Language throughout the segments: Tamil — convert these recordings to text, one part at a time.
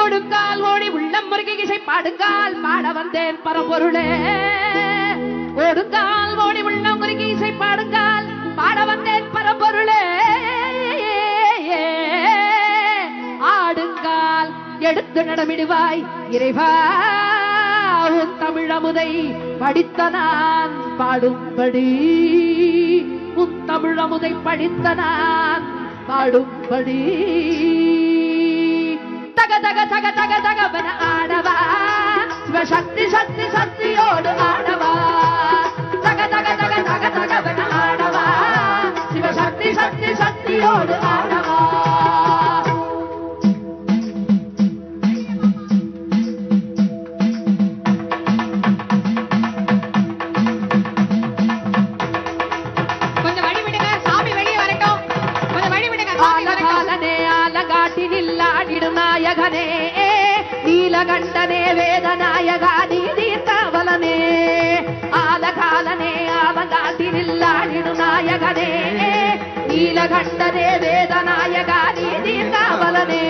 ஓடுங்கால் ஓடி உள்ளம் முருகி இசை பாடுங்கால் பாட வந்தேன் பரம்பொருளே. ஓடுங்கால் ஓடி உள்ளம் முருகி இசை பாடுங்கால் பாட வந்தேன் பரம்பொருளே. ஆடுங்கால் எடுத்து நடமிடுவாய் இறைவா உன் தமிழமுதை படித்த நான் பாடும்படி. உன் தமிழமுதை படித்த நான் பாடும்படி. தக தக தக தக தகவன ஆடவா சிவசக்தி சக்தி சக்தியோடு ஆடவா. தக தக தக தக தகவன ஆடவா சிவசக்தி சக்தி சக்தியோடு ஆடவா. நாயகனே நீலகண்டனே வேதநாயகா நீதீர்காவலனே. ஆலகாலனே ஆலங்காட்டினில்லாடிடு நாயகனே நீலகண்டனே வேதநாயகா நீதீர்காவலனே.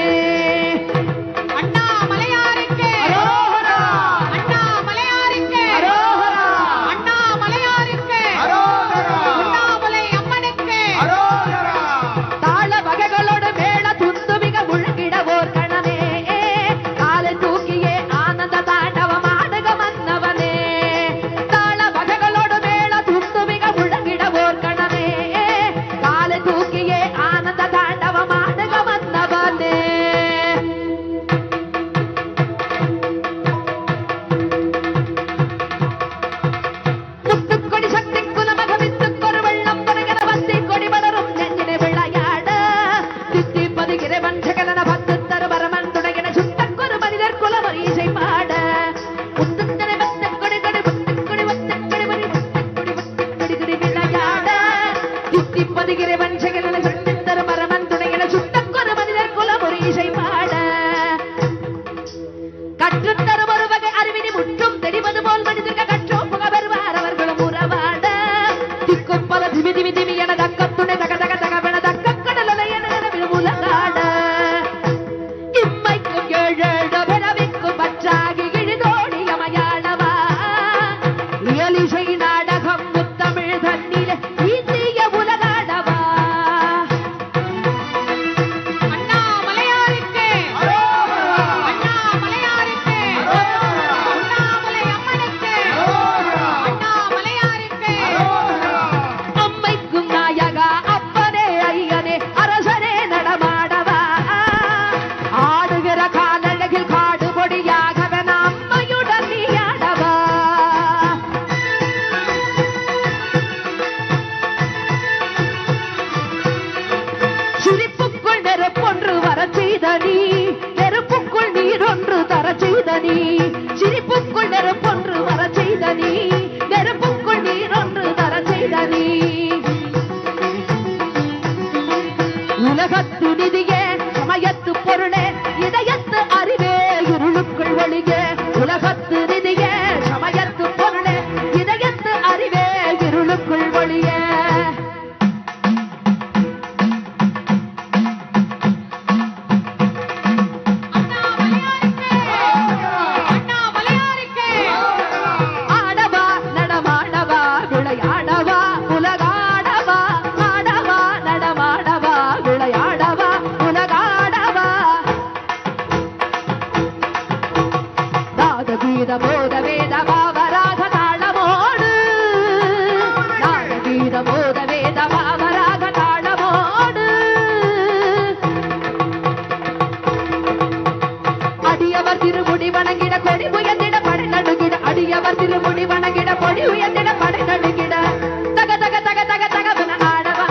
சிரிப்புக்குள் நெருப்பொன்று வர செய்த நீ நெருப்புக்குள் நீரொன்று தர செய்த நீ. உலகத்து நிதியே சமயத்து பொருளே இதயத்து அறிவே இருளுக்குள் ஒளியே. உலகத்து நிதியே சமயத்து பொருளே இதயத்து அறிவே இருளுக்குள் ஒளியே. போத வேத பாவராக தாளமோடு நாடகீத போத வேத பாவராக தாளமோடு. அடியவர் திருமுடி வணங்கிட கொடி உயர்ந்திட படை நடுகிட. அடியவர் திருமுடி வணங்கிட கொடி உயர்ந்திட படை நடுகிட. தக தக தக தக தகவன ஆடவா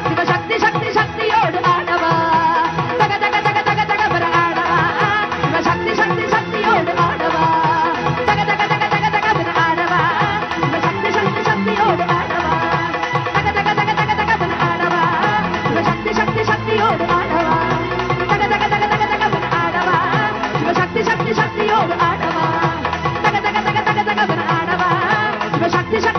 சிவசக்தி சக்தி சக்தியோடு ஆடவா. தக தக தக தக தகவன ஆடவா சிவசக்தி சக்தி சக்தியோடு ஆடவா. शक्ति शक्ति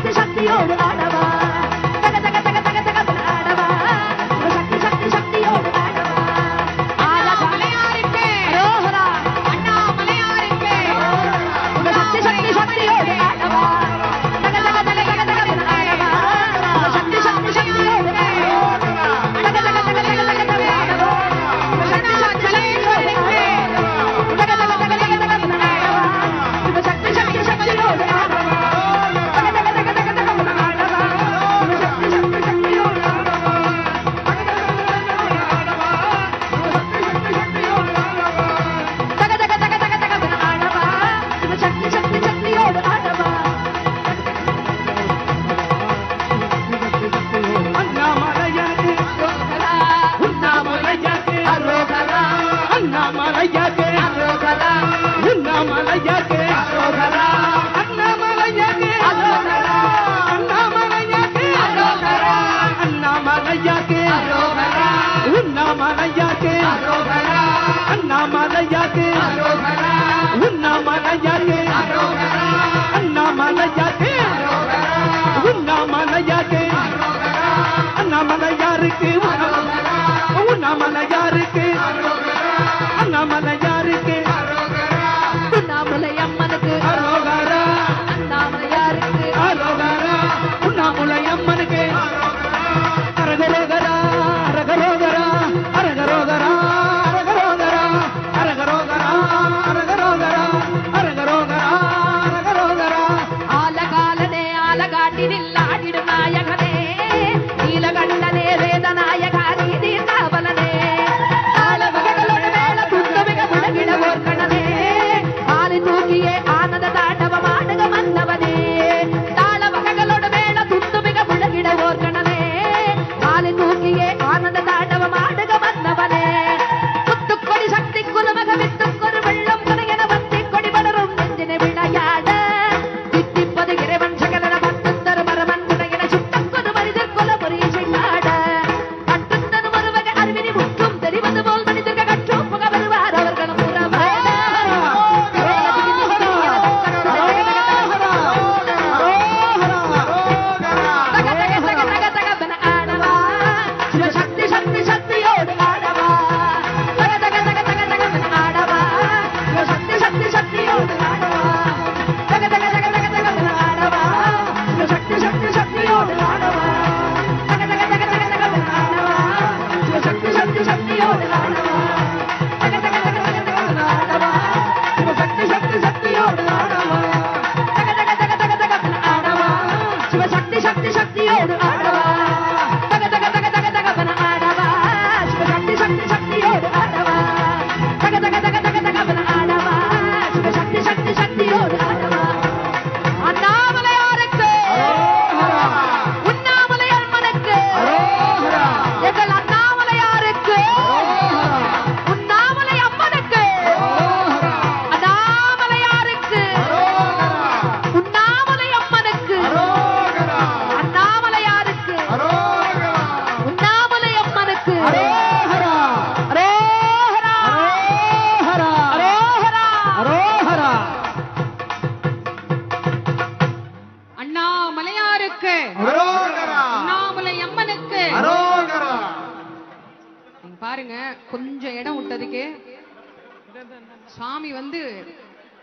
உங்களுக்கு சுவாமி வந்து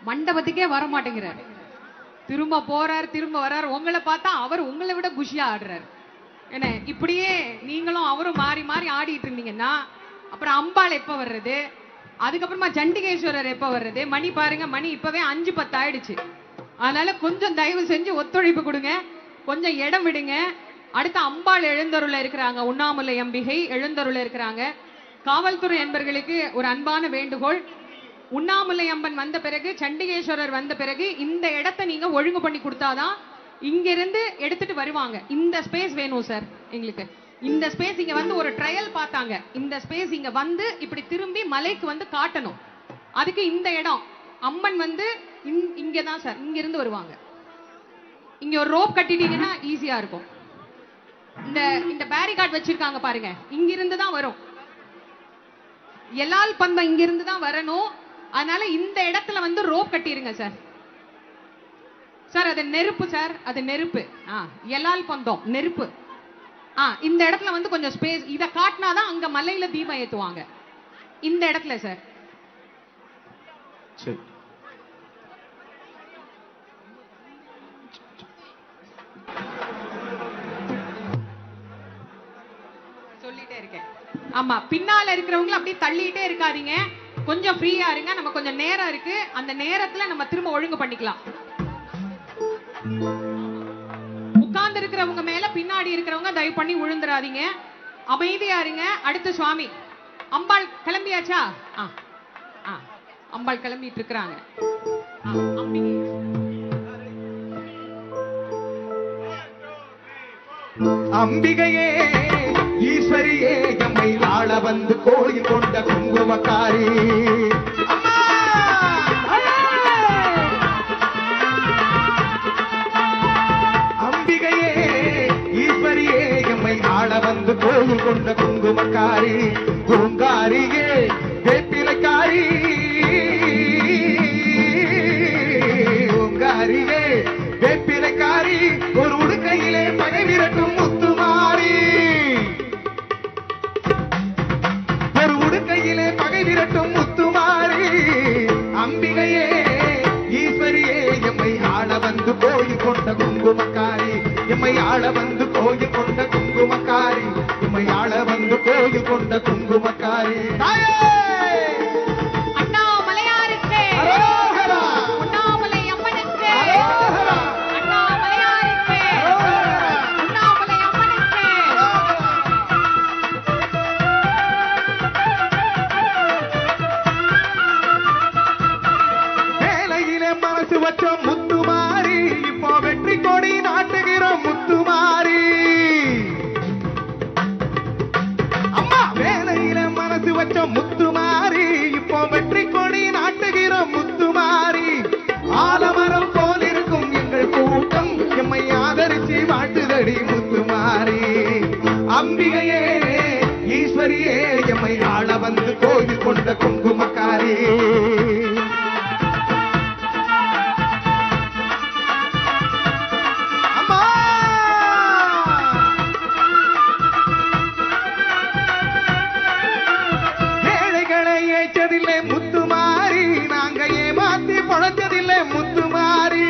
மண்டபத்துக்கே வர மாட்டேங்கிறார். திரும்ப போறார், திரும்ப வர்றார். உங்களை பார்த்தா அவர் உங்களை விட குஷியா ஆடுறாரு. என்ன இப்படியே நீங்களும் அவரும் மாறி மாறி ஆடிட்டு இருந்தீங்கன்னா அப்புறம் அம்பாள் எப்ப வர்றது, அதுக்கப்புறமா சண்டிகேஸ்வரர் எப்ப வர்றது? மணி பாருங்க, மணி இப்பவே 5:10 ஆயிடுச்சு. அதனால கொஞ்சம் தயவு செஞ்சு ஒத்துழைப்பு கொடுங்க, கொஞ்சம் இடம் விடுங்க. அடுத்த அம்பாள் எழுந்தருள இருக்கிறாங்க, உண்ணாமுலை அம்பிகை எழுந்தருள இருக்கிறாங்க. காவல்துறை என்பர்களுக்கு ஒரு அன்பான வேண்டுகோள், உண்ணாமுலை அம்மன் வந்த பிறகு, சண்டிகேஸ்வரர் வந்த பிறகு இந்த இடத்தை நீங்க ஒழுங்கு பண்ணி கொடுத்தாதான் இங்க இருந்து எடுத்துட்டு வருவாங்க. இந்த ஸ்பேஸ் வேணும் சார் எங்களுக்கு. இந்த ஸ்பேஸ் இங்க வந்து ஒரு ட்ரையல் பார்த்தாங்க. இந்த ஸ்பேஸ் இங்க வந்து இப்படி திரும்பி மலைக்கு வந்து காட்டணும். அதுக்கு இந்த இடம் அம்மன் வந்து இங்கதான் சார், இங்க இருந்து வருவாங்க. இங்க ஒரு ரோப் கட்டிட்டீங்கன்னா ஈஸியா இருக்கும். இந்த பேரிகார்ட் வச்சிருக்காங்க பாருங்க, இங்க இருந்து தான் வரும். எல்லால் பந்தம் இங்க இருந்து தான் வரணும். அதனால இந்த இடத்துல வந்து ரோப் கட்டிருங்க சார். சார் அது நெருப்பு சார், அது நெருப்பு. எல்லால் பந்தம் நெருப்பு. இந்த இடத்துல வந்து கொஞ்சம் ஸ்பேஸ், இத காட்டினாதான் அங்க மலையில தீபம் ஏத்துவாங்க. இந்த இடத்துல சார். சரி, சொல்லிட்டே இருக்கேன். ஆமா, பின்னால இருக்கிறவங்க அப்படியே தள்ளிட்டே இருக்காதீங்க, கொஞ்சம் ஃப்ரீயா இருங்க. நம்ம கொஞ்சம் நேரம் இருக்கு, அந்த நேரத்துல நம்ம திரும்ப ஒழுங்கு பண்ணிக்கலாம். உட்கார்ந்து இருக்கிறவங்க மேல பின்னாடி இருக்கிறவங்க தயவு பண்ணி விழுந்துடாதீங்க, அமைதியா இருங்க. அடுத்து சுவாமி அம்பாள் கிளம்பியாச்சா? அம்பாள் கிளம்பிட்டு இருக்கிறாங்க. அம்பிகையே ஈஸ்வரியே எம்மை ஆள வந்து கோயில் கொண்ட குங்குமக்காரி, அம்பிகையே ஈஸ்வரியே எம்மை ஆள வந்து கோயில் கொண்ட குங்குமக்காரி, பூங்காரியே வேப்பிலைக்காரி, பூங்காரியே வேப்பிலைக்காரி, ஒரு உடுக்கையிலே பகை விரட்டும் முத்துமாரி, ஒரு உடுக்கையிலே பகை விரட்டும் முத்துமாரி, அம்பிகையே ஈஸ்வரியே எம்மை ஆள வந்து கோயில் கொண்ட குங்குமக்காரி, எம்மை ஆள வந்து கோயில் கொண்ட குங்குமக்காரி, எம்மை ஆள வந்து கோயில் கொண்ட குங்குமக்காரி. தாயே அண்ணாமலையாருக்கு, உண்ணாமுலை அம்மனுக்கு, அண்ணாமலையாருக்கு, உண்ணாமுலை அம்மனுக்கு. வேலையிலே மனசு வச்சோம் முத்துமாரி, இப்போ வெற்றி கொடி நாட்டுகிறோம் முத்துமாரி. அம்மா வேலையிலே மனசு வச்சோம் முத்துமாரி, இப்போ வெற்றி கொடி நாட்டுகிறோம் முத்துமாரி. ஆலமரம் போல் இருக்கும் எங்கள் கூட்டம் எம்மை ஆதரிச்சு வாழ்த்துதடி முத்துமாரி. அம்பிகையே ஈஸ்வரியே எம்மை ஆள வந்து கோயில் கொண்ட குங்குமக்காரி. முத்துமாரி நாங்க ஏமாத்தி பொழைச்சதில்லை முத்துமாரி,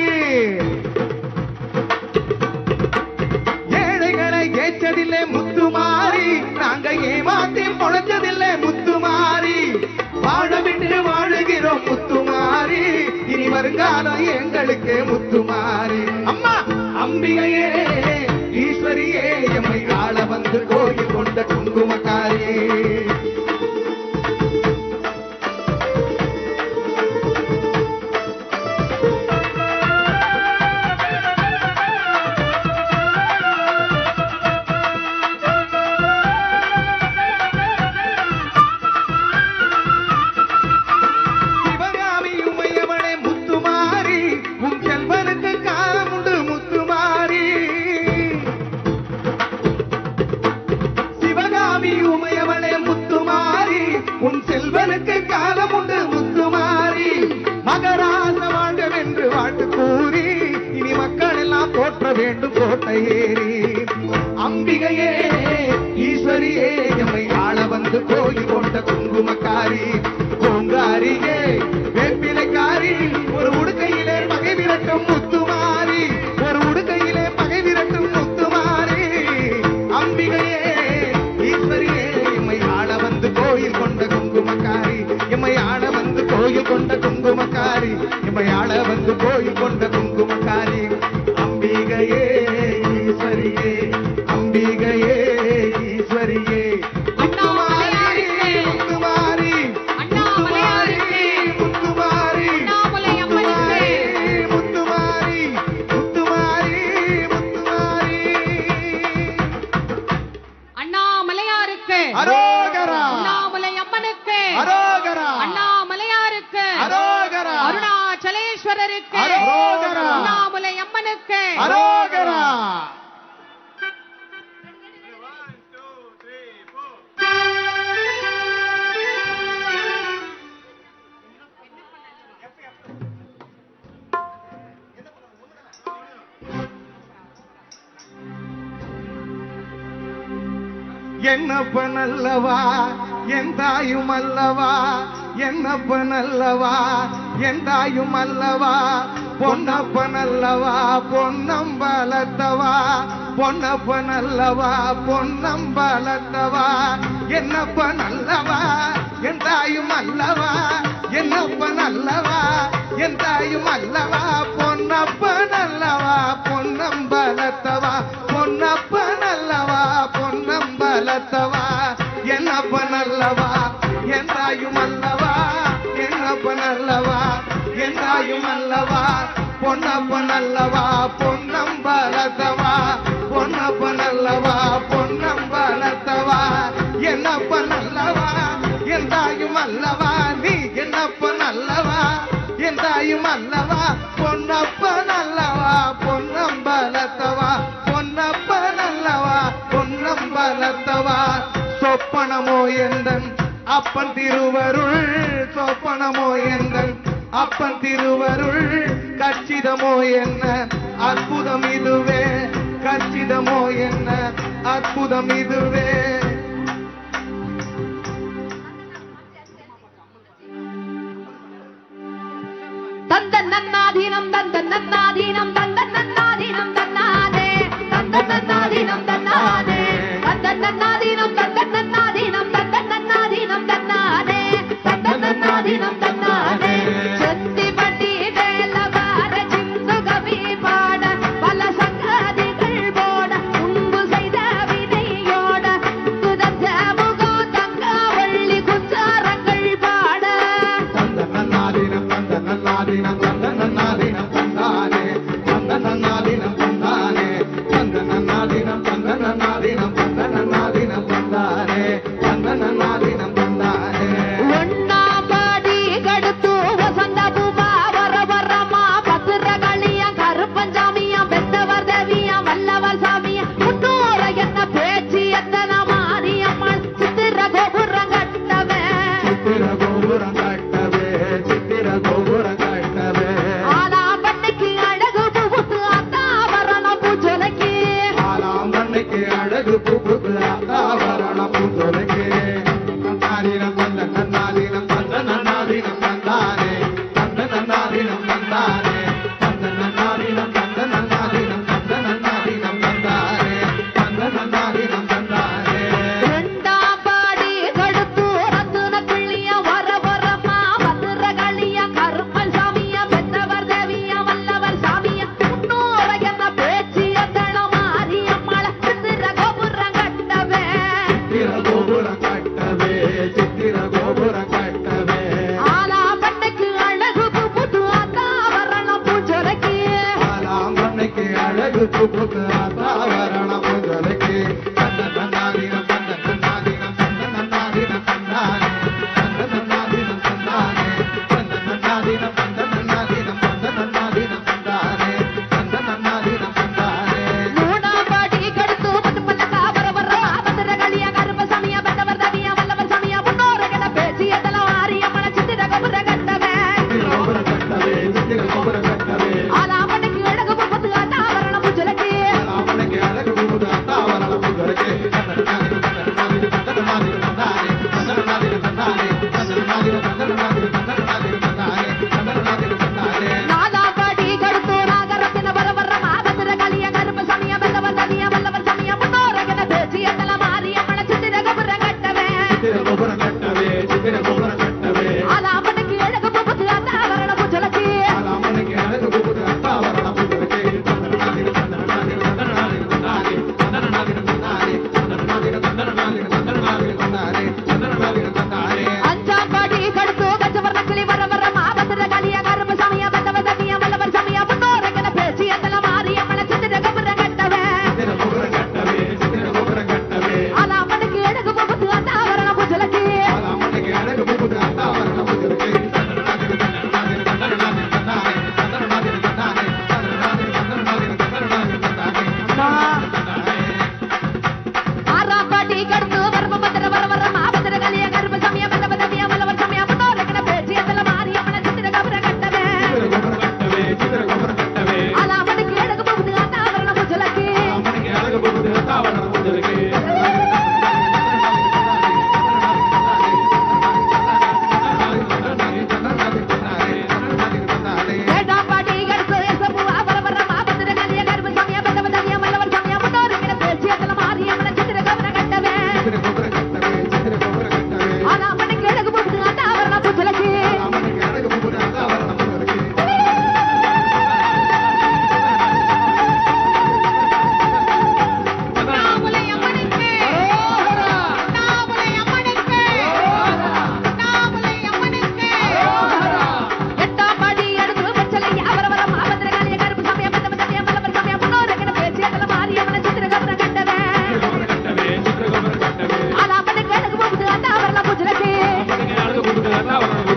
ஏழைகளை ஏற்றதில்லை முத்துமாரி, நாங்க ஏமாத்தி பொழைச்சதில்லை முத்துமாரி. வாழ விட்டு வாழுகிறோம் முத்துமாரி, இனி வருங்காலம் எங்களுக்கு முத்துமாரி. அம்மா அம்பிகையே ஈஸ்வரியே எம்மை ஆள வந்து கோயில் கொண்ட குங்குமக்காரி. உன் செல்வனுக்கு காலம் உண்டு முத்துமாரி. மகராச வாழ்க வென்று வாழ்த்து கூறி இனி மக்கள் எல்லாம் போற்ற வேண்டும் கோட்டை ஏறி. அம்பிகையே ஈஸ்வரியே எம்மை ஆள வந்து வந்து கோயில் கொண்ட குங்குமக்காரி பூங்காரியே வேப்பிலைக்காரி ஒரு உடுக்கையிலே பகை விரட்டும் முத்துமாரி ஒரு உடுக்கையிலே பகை விரட்டும் முத்துமாரி அம்பிகையே ஈஸ்வரியே எம்மை ஆள வந்து கோயில் கொண்ட குங்குமக்காரி எம்மை ஆள வந்து கோயில் கொண்ட குங்குமக்காரி எம்மை ஆள வந்து கோயில் கொண்ட குங்குமக்காரி அம்பிகையே ஈஸ்வரியே அம்பிகையே ஈஸ்வரியே அரோகரா அண்ணாமலை அம்மனுக்கு அரோகரா அண்ணாமலையாருக்கு அரோகரா அருணாச்சலேஸ்வரருக்கு அரோகரா அண்ணாமலை அம்மனுக்கு அரோகரா என்னப்பன் அல்லவா என் தாயும் அல்லவா என்னப்பன் அல்லவா என் தாயும் அல்லவா பொன்னப்பன் அல்லவா பொன்னம்பலத்தவா பொன்னப்பன் அல்லவா பொன்னம்பலத்தவா என்னப்பன் அல்லவா என் தாயும் அல்லவா என்னப்பன் அல்லவா என் தாயும் அல்லவா பொன்னப்பன் அல்லவா பொன்னம்பலத்தவா பொன்னப்பன் அல்லவா பொன்னம்பலத்தவா என்னப்பன் அல்லவா என் தாயும் அல்லவா என்னப்பன் அல்லவா என் தாயும் அல்லவா பொன்னப்பன் அல்லவா பொன்னம்பலத்தவா பொன்னப்பன் அல்லவா பொன்னம்பலத்தவா என்னப்பன் அல்லவா என் தாயும் அல்லவா நீ என்னப்பன் அல்லவா என் தாயும் அல்லவா பொன்னப்பன் அல்லவா பொன்னம்பலத்தவா பொன்னப்பன் அல்லவா பொன்னம்பலத்தவா சொப்பனமோ எந்தன் அப்பன் திருவருள் சொப்பனமோ எந்தன் அப்பன் திருவருள் கச்சிதமோ என்ன அற்புதம் இதுவே கச்சிதமோ என்ன அற்புதம் இதுவே தந்தன் நன்னாதீனம் தந்தன் நன்னாதீனம் தந்தன் நன்னாதீனம் தன்னாதே தந்தன் நன்னாதீனம் தன்னாதே தந்தன் நன்னாதீனம் தந்தன் நன்னாதீனம் தந்தன் நன்னாதீனம் தன்னாதே தந்தன் நன்னாதீனம் தன்னாதே செந்திப்பட்டி வேலவார சிந்து கவி பாட பல சங்கதிகள் போட உண்டு செய்த வினையோட துதஞ்ச முகோ தங்க வள்ளி குச்சாரங்கள் பாட தந்தனநாதினம் தந்தனநாதினம் தந்தனநாதினம் தந்தானே தந்தனநாதினம் தந்தானே தந்தனநாதினம் தந்தனநாதினம் தந்தனநாதினம் தந்தானே தந்தனநாதினம் தந்தானே ஒண்ணாபாடி கடுத்து வசந்த பூவா வர வரமா பத்திரகளியா கருப்பஞ்சாமியா பெத்தவர் தேவியா வல்லவர் சாமியா முன்னோர என்ன பேச்சு எத்தனை மாரியம்மன் சித்திர கோபுரம் கட்டவே சித்திர கோபுரம் கட்டவே சித்திர கோபுரம் கட்டவே ஆலாம்பண்ணைக்கு அழகு புகுத்து அத்தாவரண பூஜனைக்கு ஆலாம்பண்ணைக்கு அழகு புகுத்து அத்தாவரண பூஜனைக்கு தந்தானினம் தந்தனநாதினம் தந்தனநாதினம் தந்தானே தந்தனநாதினம் தந்தானே தந்தனநாதினம் தந்தனநாதினம் தந்தனநாதினம் தந்தானே தந்தனநாதினம் தந்தானே ரெண்டாபாடி கடுத்து ரத்துன கிள்ளியா வர வரமா பத்திரகளியா கருப்பன் சாமியா பெத்தவர் தேவியா வல்லவர் சாமியா முன்னோர என்ன பேச்சு எத்தனை மாரியம்மள சித்திர கோபுரம் கட்டவே சித்திர கோபுரம் கட்டவே சித்திர கோபுரம் கட்டவே ஆலாம்பண்ணைக்கு அழகு புகுத்து அத்தாவரண பூஜனைக்கு ஆலாம்பண்ணைக்கு அழகு புகுத்து அத்தாவரண பூஜனைக்கு தந்தனநாதினம் தந்தனநாதினம் தந்தனநாதினம் தந்தானே தந்தனநாதினம் தந்தானே தந்தனநாதினம் தந்தனநாதினம் தந்தனநாதினம் தந்தானே தந்தனநாதினம் தந்தானே மூணாபாடி கடுத்து பட்டு பல்லக்கா வர வரமா பத்திரகளியா கருப்ப சாமியா பெத்தவர் தேவியா வல்லவர் சாமியா முன்னோர என்ன பேச்சு எத்தனை மாரியம்மள சித்திர கோபுரம் கட்டவே சித்திர கோபுரம் கட்டவே சித்திர கோபுரம் கட்டவே ஆலாம்பண்ணைக்கு அழகு புகுத்து அத்தாவரண பூஜனைக்கு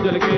பூஜலுக்கு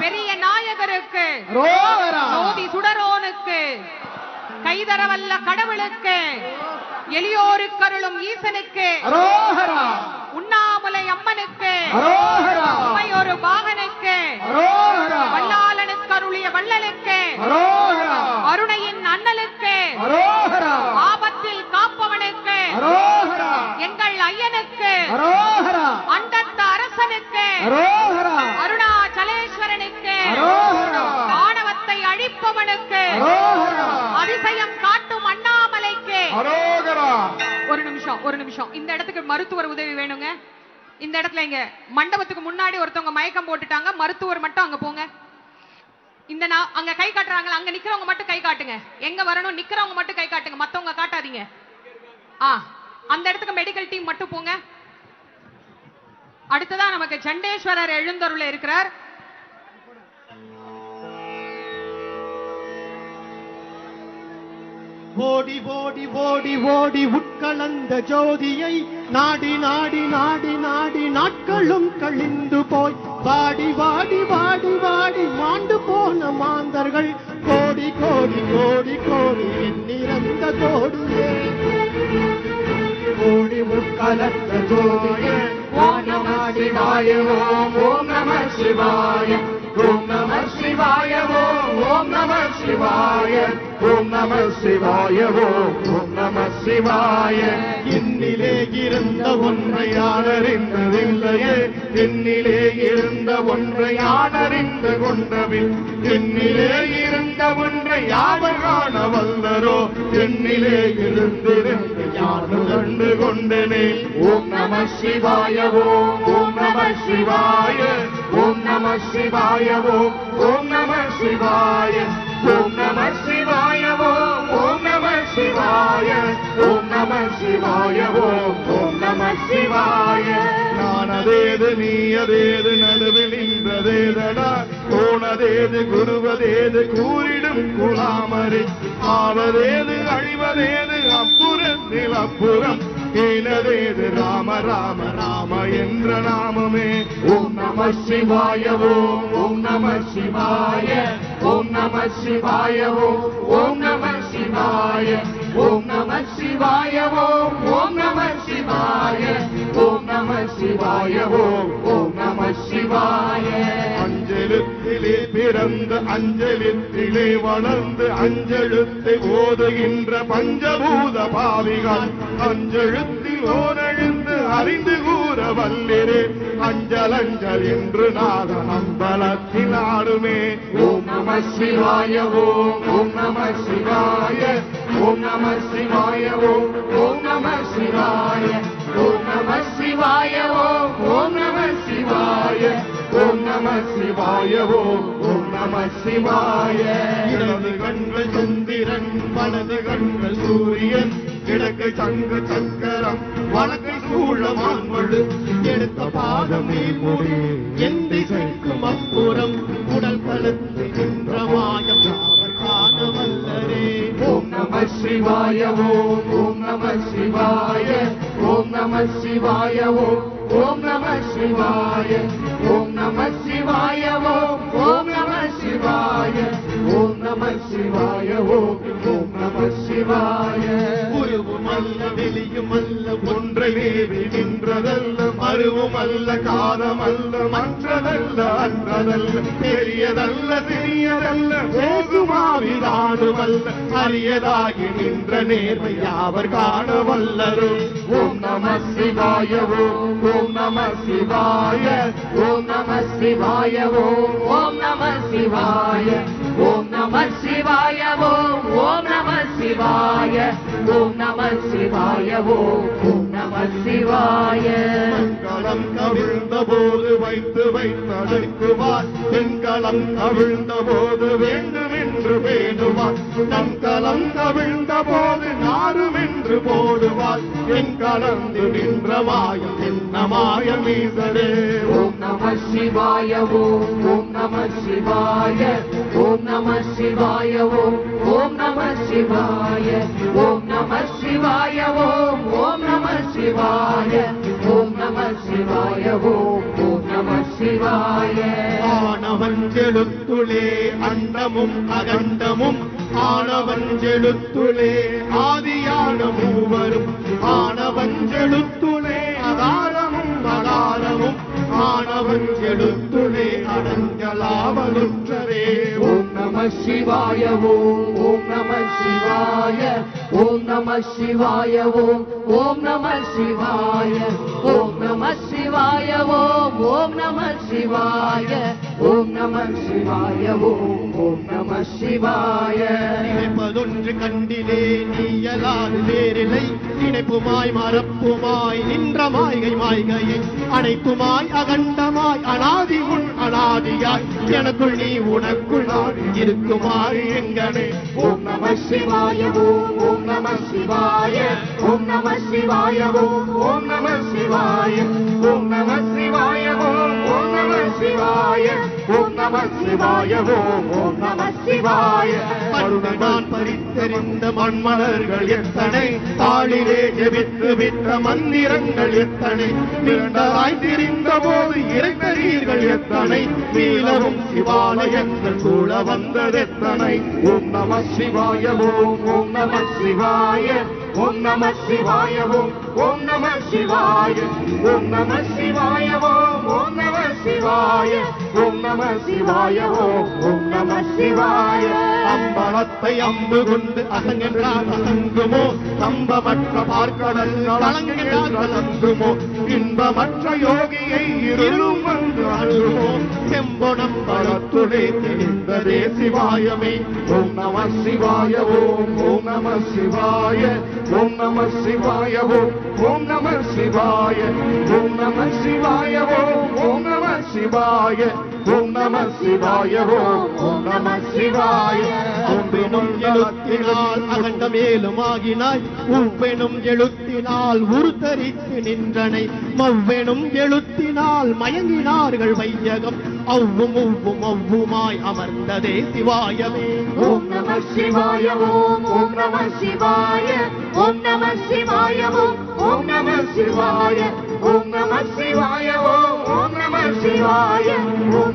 பெரிய நாயகருக்கு, நோதி சுடரோனுக்கு, கைதரவல்ல கடவுளுக்கு, எளியோருக்கு அருளும் ஈசனுக்கு, உண்ணாமுலை அம்மனுக்கு, உமையொரு பாகனுக்கு, வல்லாளனுக்கு அருளிய வள்ளலுக்கு, அருணையின் அண்ணலுக்கு, ஆபத்தில் காப்பவனுக்கு, எங்கள் ஐயனுக்கு, அண்டத்த அரசனுக்கு, அருணாச்சலேஸ்வரனுக்கு, ஆணவத்தை அழிப்பவனுக்கு, அதிசயம் காட்டும் அண்ணாமலைக்கு. ஒரு நிமிஷம் இந்த இடத்துக்கு மருத்துவர் உதவி வேணுங்க. இந்த இடத்துல இங்க மண்டபத்துக்கு முன்னாடி ஒருத்தவங்க மயக்கம் போட்டுட்டாங்க. மருத்துவர் மட்டும் அங்க போங்க. இந்த அங்க கை காட்டுறாங்க, அங்க நிக்கிறவங்க மட்டும் கை காட்டுங்க. எங்க வரணும் நிக்கிறவங்க மட்டும் கை காட்டுங்க, மத்தவங்க காட்டாதீங்க. அந்த இடத்துக்கு மெடிக்கல் டீம் மட்டும் போங்க. அடுத்ததான் நமக்கு சண்டேஸ்வரர் எழுந்தருள இருக்கிறார். ஓடி ஓடி ஓடி ஓடி உட்கலந்த ஜோதியை நாடி நாடி நாடி நாடி நாட்களும் கழிந்து போய் வாடி வாடி வாடி வாடி மாண்டு போன மாந்தர்கள் கோடி கோடி கோடி கோடி எண்ணிறந்த கோடியே. ஓடி உட்கலந்த ஜோதியை ஓம் நம சிவாய ஓம் நம சிவாய ஓம் நம சிவாய ஓம் நம சிவாய ஓம் நம சிவாய ஓம் நம சிவாய. இன்னிலே இருந்த ஒன்றை யானறிந்ததில்லையே, இன்னிலே இருந்த ஒன்றை யானறிந்து கொண்டபின் இன்னிலே இருந்த ஒன்றை யாவர் காண வல்லரோ, என்னிலே இருந்திருந்து யாரு கண்டு கொண்டனே. ஓம் நம சிவாய ஓம் நம சிவாய ஓம் நம சிவாய ஓம் நம சிவாய ஓம் நம சிவாய ஓம் நம சிவாய ஓம் நம சிவாய ஓம் நம சிவாய. நானதேது நீயதேது நடுவில் நின்றதேதடா, போனதேது குருவதேது கூறிடும் குலாமரி, ஆவதேது அழிவதேது அப்புறத்தில் அப்புறம் ஏனதேது ராம ராம ராம என்ற நாமமே. ஓம் நம சிவாய ஓம் நம சிவாய ஓம் நம சிவாய ஓம் நம சிவாய ஓம் நம சிவாய ஓம் நம சிவாய ஓம் நம சிவாய ஓம் நம சிவாய அஞ்செழுத்திலே பிறந்த அஞ்செழுத்திலே வளர்ந்து அஞ்செழுத்தை ஓதுகின்ற பஞ்சபூத பாவிகள் அஞ்செழுத்தில் ஓரெழுந்து அறிந்து கூற வல்லிரே அஞ்சல் அஞ்சல் என்று நாதன் அம்பலத்தில் ஆடுமே ஓம் நம சிவாய ஓம் நம சிவாய ஓம் நம சிவாய ஓம் நம சிவாய ஓம் நம சிவாய ஓம் நம சிவாய ஓம் நம சிவாய ஓம் நம சிவாய இடது கண்கள் சந்திரன் வலது கண்கள் சூரியன் கிழக்கு சங்கு சக்கரம் வழக்கை சூழமான் மழு எடுத்த பாதம் நீர்மொழி என் திசைக்கும் அப்புறம் உடல் கலந்து நின்ற மாயம் அவர் காண வல்லரே ஓம் நம சிவாய ஓம் நம சிவாய ஓம் நம சிவாய ஓம் நம சிவாய ஓம் நம சிவாய ஓம் நம சிவாய ஓம் நம சிவாய ஓம் நம சிவாய உருவும் அல்ல வெளியும் அல்ல ஒன்றை வேவி நின்றதல்ல மருவும் அல்ல காலம் அல்ல மற்றதல்ல அன்றதல்ல பெரியதல்ல சிறியதல்ல போகுமாவிதானும் அல்ல அரியதாகி நின்ற நேர்மை யாவர் காண வல்லரு ஓம் நம சிவாய ஓம் நம சிவாய ஓம் நம சிவாய ஓம் நம சிவாய ஓம் நம சிவாய ஓம் நம சிவாய ஓம் நம சிவாய ஓம் நம சிவாய மங்களம் கவிழ்ந்த போது வைத்து வைத்தடுக்குவார் பெண்களம் கவிழ்ந்த போது வேண்டும் என்று வேண்டுவார் நன்கலம் கவிழ்ந்த போது நாரும் என்று போடுவார் என் கலந்து நின்ற மாயம் என்ன மாயம் ஈசரே ஓம் நம சிவாய ஓம் நம சிவாய ஓம் நம சிவாய ஓம் நம சிவாய ஓம் நம சிவாய ஓம் நம சிவாய ஓம் நம சிவாய ஓம் நம சிவாய ஆனவன் செலுத்துளே அண்டமும் அகண்டமும் ஆனவன் செலுத்துளே ஆதியான மூவரும் ஆனவன் செலுத்துளே அகாரமும் அகாரமும் ஆனவன் செலுத்துளே அடங்கலாவலுற்றரே ஓம் நம சிவாய ஓம் நம சிவாய ஓம் நம சிவாய ஓம் நம சிவாய ஓம் நம சிவாய ஓம் நம சிவாய ஓம் நம சிவாய ஓம் நம சிவாய நினைப்பதொன்று கண்டிலே நீயலாது வேறில்லை நினைப்புமாய் மறப்புமாய் நின்ற மாய்கை மாய்கையை அனைத்துமாய் அகண்டமாய் அனாதி உன் அனாதியாய் எனக்குள் நீ உனக்குள் நான் இருக்குமாறு எங்கனே ஓம் நம சிவாய ஓம் நம சிவாய ஓம் நம சிவாய ஓம் நம சிவாய ஓம் நம சிவாய ஓம் நம சிவாய ஓம் நம சிவாய ஓம் நம சிவாய மருடன் பறித்தெறிந்த மண்மலர்கள் எத்தனை தாளிலே ஜெபித்து விட்ட மந்திரங்கள் எத்தனை நீண்டராய் திரிந்த போது இறைக்கரீர்கள் எத்தனை மீளவும் சிவாலயங்கள் சூழ வந்ததெத்தனை ஓம் நம சிவாய ஓம் நம சிவாய ஓம் நம சிவாய ஓம் நம சிவாய ஓம் நம சிவாய ஓம் நம சிவாய ஓம் நம சிவாய ஓம் நம சிவாய அம்பலத்தை அம்பு கொண்டு அசங்கென்றால் அசங்குமோ சம்பமற்ற பார்க்கடல் கலங்கென்றால் கலங்குமோ இன்பமற்ற யோகியை இருளும் வந்து அழுமோ செம்பொனம் பலத்துளே தெரிந்ததே சிவாயமே ஓம் நம சிவாய ஓம் நம சிவாய ஓம் நம சிவாய ஓம் நம சிவாய ஓம் நம சிவாய ஓம் நம சிவாய ஓம் நம சிவாய ஓம் நம சிவாய ஒவ்வெனும் எழுத்தினால் அகண்ட மேலுமாகினாய் உவ்வெனும் எழுத்தினால் உருத்தரித்து நின்றனை மவ்வெனும் எழுத்தினால் மயங்கினார்கள் வையகம் அவ்வும் உவ்வும் ஒவ்வுமாய் அமர்ந்ததே சிவாயமே ஓம் நம சிவாய ஓம் நம சிவாய ஓம் நம சிவாய ஓம் நம சிவாய ஓம் நம சிவாய ஓம் நம சிவாய ஓம்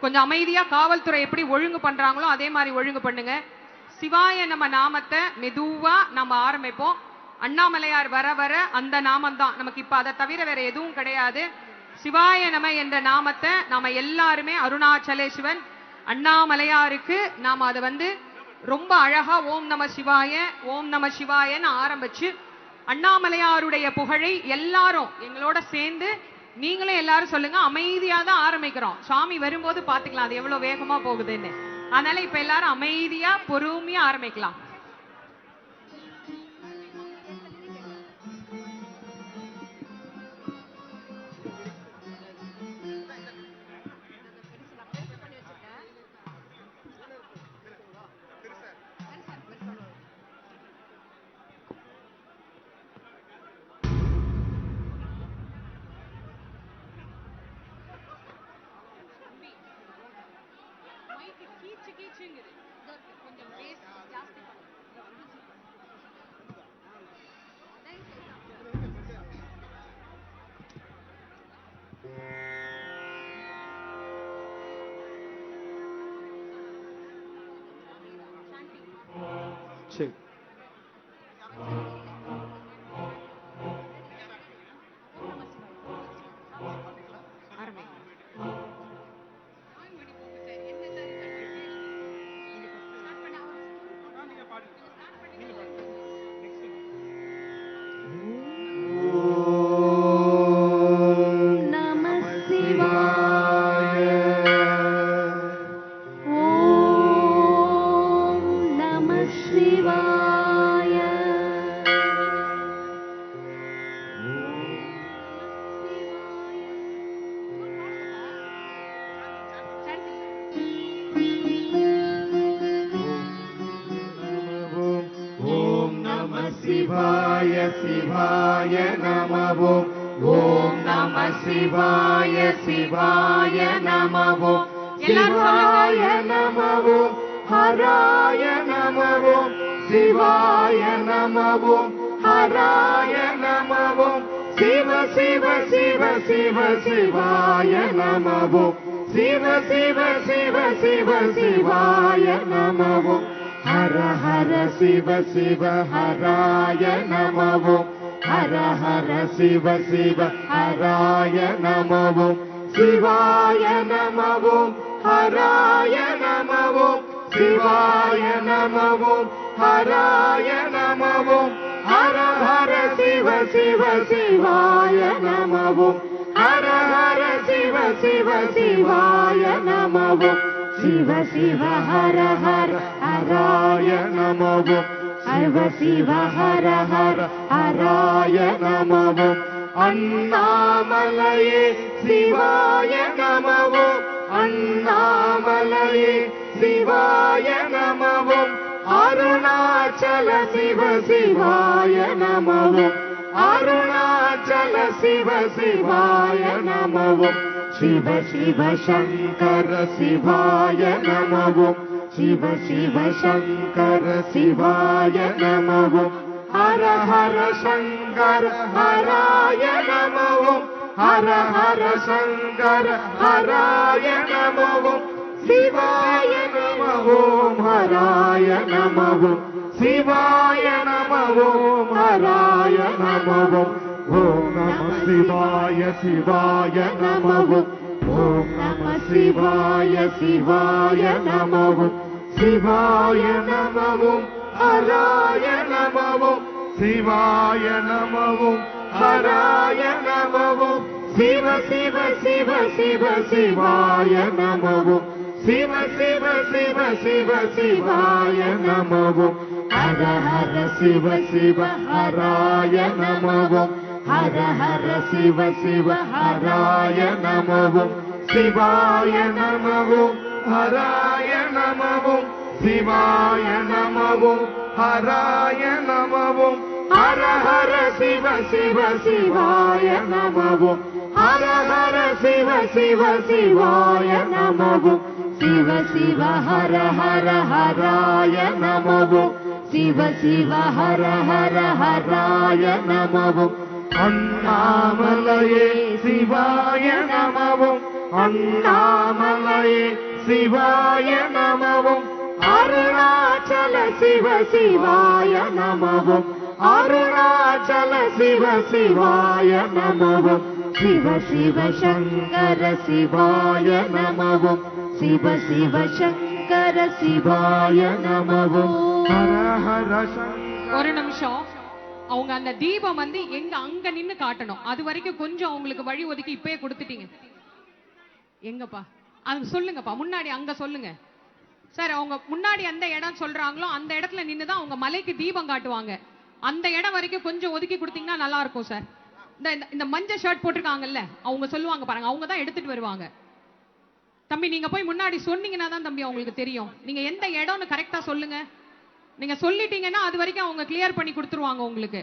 கொஞ்சம் அமைதியா காவல்துறை எப்படி ஒழுங்கு பண்றாங்களோ அதே மாதிரி ஒழுங்கு பண்ணுங்க. சிவாய நம்ம நாமத்தை மெதுவா நம்ம ஆரம்பிப்போம். அண்ணாமலையார் வர வர அந்த நாமம் தான் நமக்கு இப்ப, அதை தவிர வேற எதுவும் கிடையாது. சிவாய நம என்ற நாமத்தை நாம எல்லாருமே அருணாச்சலேஸ்வரன் அண்ணாமலையாருக்கு நாம அதை ரொம்ப அழகா ஓம் நம சிவாய ஓம் நம சிவாயன்னு ஆரம்பிச்சு அண்ணாமலையாருடைய புகழை எல்லாரும் எங்களோட சேர்ந்து நீங்களே எல்லாரும் சொல்லுங்க. அமைதியா தான் ஆரம்பிக்கிறோம். சாமி வரும்போது பாத்துக்கலாம் அது எவ்வளவு வேகமா போகுதுன்னு. அதனால இப்ப எல்லாரும் அமைதியா பொறுமையா ஆரம்பிக்கலாம். சரி. சிவாய சிவாய நமவோம். ஓம் நம சிவாய சிவாய நமவோம். சிவாய நமவோம். ஹராய நமவோம். சிவாய நமவோம். ஹராய நமவோம். சிவ சிவ சிவ சிவ சிவாய நமவோம். சிவ சிவ சிவ சிவ சிவாய நமவோம். ஹர ஹர சிவ சிவ ஹராய நமவோம். ஹர ஹர சிவ சிவ ஹராய நமவோம். சிவாய நமவோம். ஹராய நமவோம். சிவாய நமவோம். ஹராய நமவோம். ஹர ஹர சிவ சிவ சிவாய நமவோம். ஹர ஹர சிவ சிவ சிவாய நமவோம். சிவ சிவ ஹர ஹர ஹராய நமவோம். சிவ சிவ ஹர ஹர ஹராய நமவோம். அண்ணாமலையே சிவாய நமவோம். அண்ணாமலையே சிவாய நமவோம். அருணாச்சல சிவ சிவாய நமவோம். அருணாச்சல சிவ சிவாய நமவோம். சிவ சிவ சங்கர சிவாய நமவோம். சிவ சிவ சங்கர சிவாய நமவோம். ஹர ஹர சங்கர ஹராய நமவோம். ஹர ஹர சங்கர ஹராய நமவோம். சிவாய நமவோம். ஹராய நமவோம். சிவாய நமவோம். ஹராய நமவோம். ஓம் நம சிவாய சிவாய நமவோம். ஓம் நம சிவாய சிவாய நமவோம். சிவாய நமவோம். ஹராய நமவோம். சிவாய நமவோம். ஹராய நமவோம். சிவ சிவ சிவ சிவ சிவாய நமவோம். சிவ சிவ சிவ சிவ சிவாய நமவோம். ஹர ஹர சிவ சிவ ஹராய நமவோம். ஹர ஹர சிவ சிவ ஹராய நமவோம். சிவாய நமவோம். ஹராய நமவோம். சிவாய நமவோம். ஹராய நமவோம். ஹர ஹர சிவ சிவ சிவாய நமவோம். ஹர ஹர சிவ சிவ சிவாய நமவோம். சிவ சிவ ஹர ஹர ஹராய நமவோம். சிவ சிவ ஹர ஹர ஹராய நமவோம். அண்ணாமலையே சிவாய நமவோம். அண்ணாமலையே சிவாய நமவும் அருணாச்சல சிவ சிவாய நமவும் அருணாச்சல சிவ சிவாய நமவும் சிவ சிவ சங்கர சிவாய நமவும் சிவ சிவ சங்கர சிவாய நமவும் ஹர ஹர சங்கர. ஒரு நிமிஷம், அவங்க அந்த தீபம் வந்து எங்க அங்க நின்னு காட்டணும். அது வரைக்கும் கொஞ்சம் அவங்களுக்கு வழி ஒதுக்கி இப்பயே கொடுத்துட்டீங்க. எங்கப்பா அது சொல்லுங்கப்பா, முன்னாடி அங்க சொல்லுங்க சார். அவங்க முன்னாடி எந்த இடம் சொல்றாங்களோ அந்த இடத்துல நின்னுதான் அவங்க மலைக்கு தீபம் காட்டுவாங்க. அந்த இடம் வரைக்கும் கொஞ்சம் ஒதுக்கி கொடுத்தீங்கன்னா நல்லா இருக்கும் சார். இந்த மஞ்சள் ஷர்ட் போட்டிருக்காங்கல்ல, அவங்க சொல்லுவாங்க பாருங்க, அவங்க தான் எடுத்துட்டு வருவாங்க. தம்பி நீங்க போய் முன்னாடி சொன்னீங்கன்னா தான் தம்பி அவங்களுக்கு தெரியும். நீங்க எந்த இடம்னு கரெக்டா சொல்லுங்க. நீங்க சொல்லிட்டீங்கன்னா அது வரைக்கும் அவங்க கிளியர் பண்ணி கொடுத்துருவாங்க உங்களுக்கு.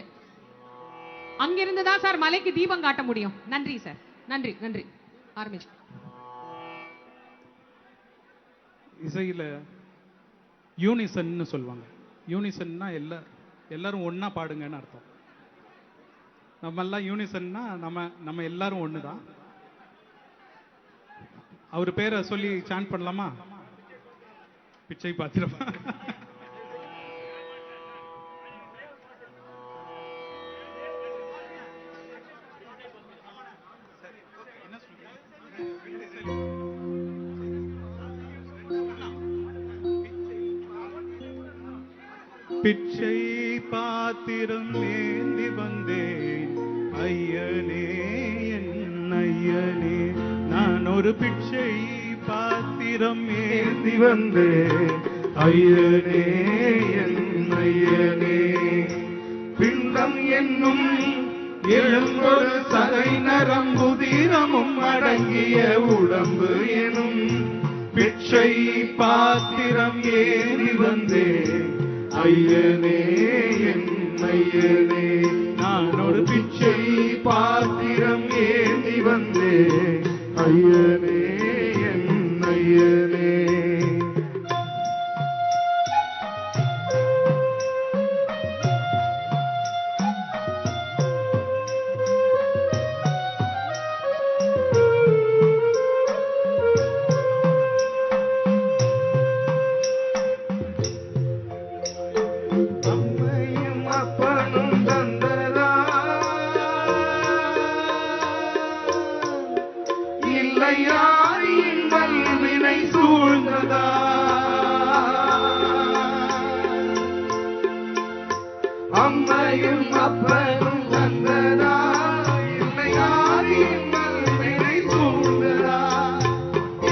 அங்கிருந்து தான் சார் மலைக்கு தீபம் காட்ட முடியும். நன்றி சார், நன்றி நன்றி. ஆரம்பிச்சு. இசையில் யூனிசன்னு சொல்லுவாங்க. யூனிசன்னா எல்லாரும் ஒன்றா பாடுங்கன்னு அர்த்தம். நம்மெல்லாம் யூனிசன்னா நம்ம எல்லாரும் ஒன்று தான். அவர் பேரை சொல்லி சாண்ட் பண்ணலாமா? பிச்சை பாத்திரமா? பிச்சை பாத்திரம் ஏந்தி வந்தேன் ஐயனே என் ஐயனே. நான் ஒரு பிச்சை பாத்திரம் ஏந்தி வந்தேன் ஐயனே என் ஐயனே. பிண்டம் என்னும் எழும்பொரு சதை நரம்புதிரமும் அடங்கிய உடம்பு எனும் பிச்சை பாத்திரம் ஏறி வந்தேன் ஐயனே என் ஐயனே. நான் ஒரு பிச்சை பாத்திரம் ஏந்தி வந்தேன் ஐயனே என் ஐயனே. அம்மையும் அப்பனும் தந்ததா இல்லை யாரின் மல்வினை சூழ்ந்ததா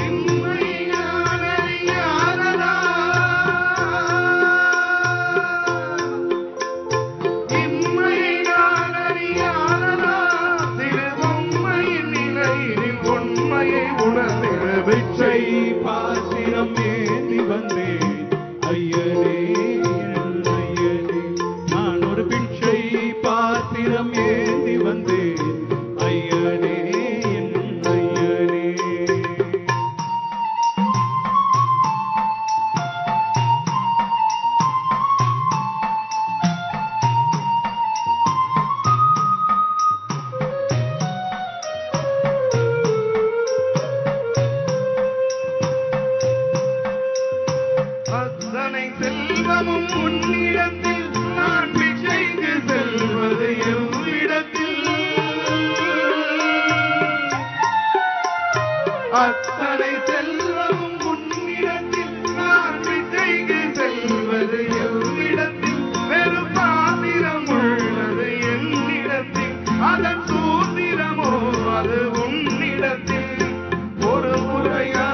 இன்மை நான் அறியாததா இன்மை நான் அறியாததா திரு உண்மையின் நிலையில் உண்மையை உணர்ந்திட பிச்சை பாத்திரம் ஏந்தி வந்தேன் ஐயனே என் ஐயனே. நான் ஒரு பிச்சை பாத்திரம் ஏந்தி வந்தேன் ஐயனே என் ஐயனே. அத்தனை செல்வமும் உன்னிடத்தில் நான் பிச்சைக்கு செல்வது எவ்விடத்தில். அத்தனை செல்வமும் உன்னிடத்தில் நான் பிச்சைக்கு செல்வது எவ்விடத்தில். வெறும் பாத்திரம் உள்ளது என்னிடத்தில், அதன் சூத்திரமோ அது உன்னிடத்தில். ஒரு முறையா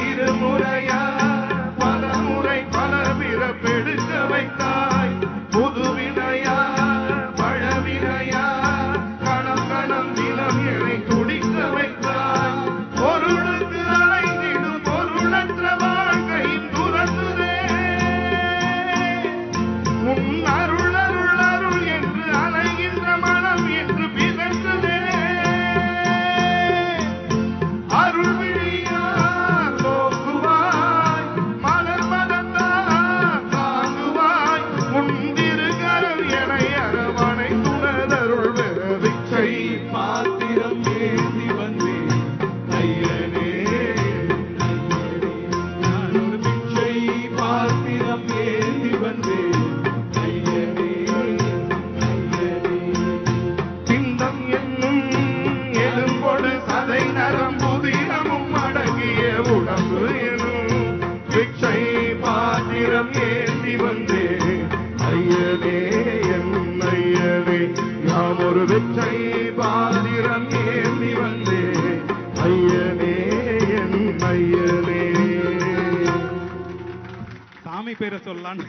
இருமுறையா பலமுறை பல பிறப்பெடுக்க வைத்தாய். புதுவினையா பழவினையா கணம் கணம் தினம் என்னை துடிக்க வைத்தாய். பொருளுக்கு அலைந்திடும் பேரை சொல்லலான்னு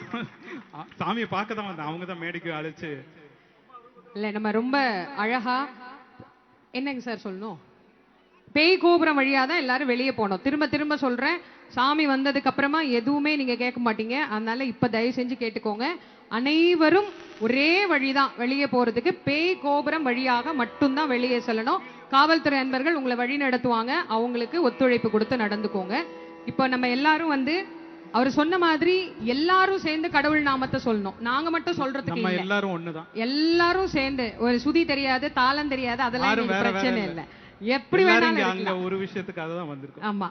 சாமியை பார்க்க தான் வந்தேன். அவங்க தான் மேடைக்கு அழைச்சு. இல்ல நம்ம ரொம்ப அழகா என்னங்க சார் சொல்லணும், பேய் கோபுரம் வழியா தான் எல்லாரும் வெளியே போனோம். திரும்ப திரும்ப சொல்றேன், சாமி வந்ததுக்கு அப்புறமா எதுவுமே நீங்க கேட்க மாட்டீங்க. அதனால இப்ப தயவு செஞ்சு கேட்டுக்கோங்க, அனைவரும் ஒரே வழிதான் வெளியே போறதுக்கு. பேய் கோபுரம் வழியாக மட்டும்தான் வெளியே செல்லணும். காவல்துறை அன்பர்கள் உங்களை வழி நடத்துவாங்க, அவங்களுக்கு ஒத்துழைப்பு கொடுத்து நடந்துக்கோங்க. இப்போ நம்ம எல்லாரும் வந்து அவர் சொன்ன மாதிரி எல்லாரும் சேர்ந்து கடவுள் நாமத்தை சொல்லணும். நாங்க மட்டும் சொல்றதுக்கு நம்ம இல்ல, எல்லாரும் ஒண்ணுதான். எல்லாரும் சேர்ந்து. ஒரு சுதி தெரியாது, தாளம் தெரியாது, அதெல்லாம் யாரும் எங்களுக்கு வேற வேற பிரச்சனை இல்ல. இல்ல. எப்படி எல்லாரும் வேணாலும் இங்க அங்க இருக்கலாம். ஒரு விஷயத்துக்காக தான் வந்திருக்கோம். ஆமா,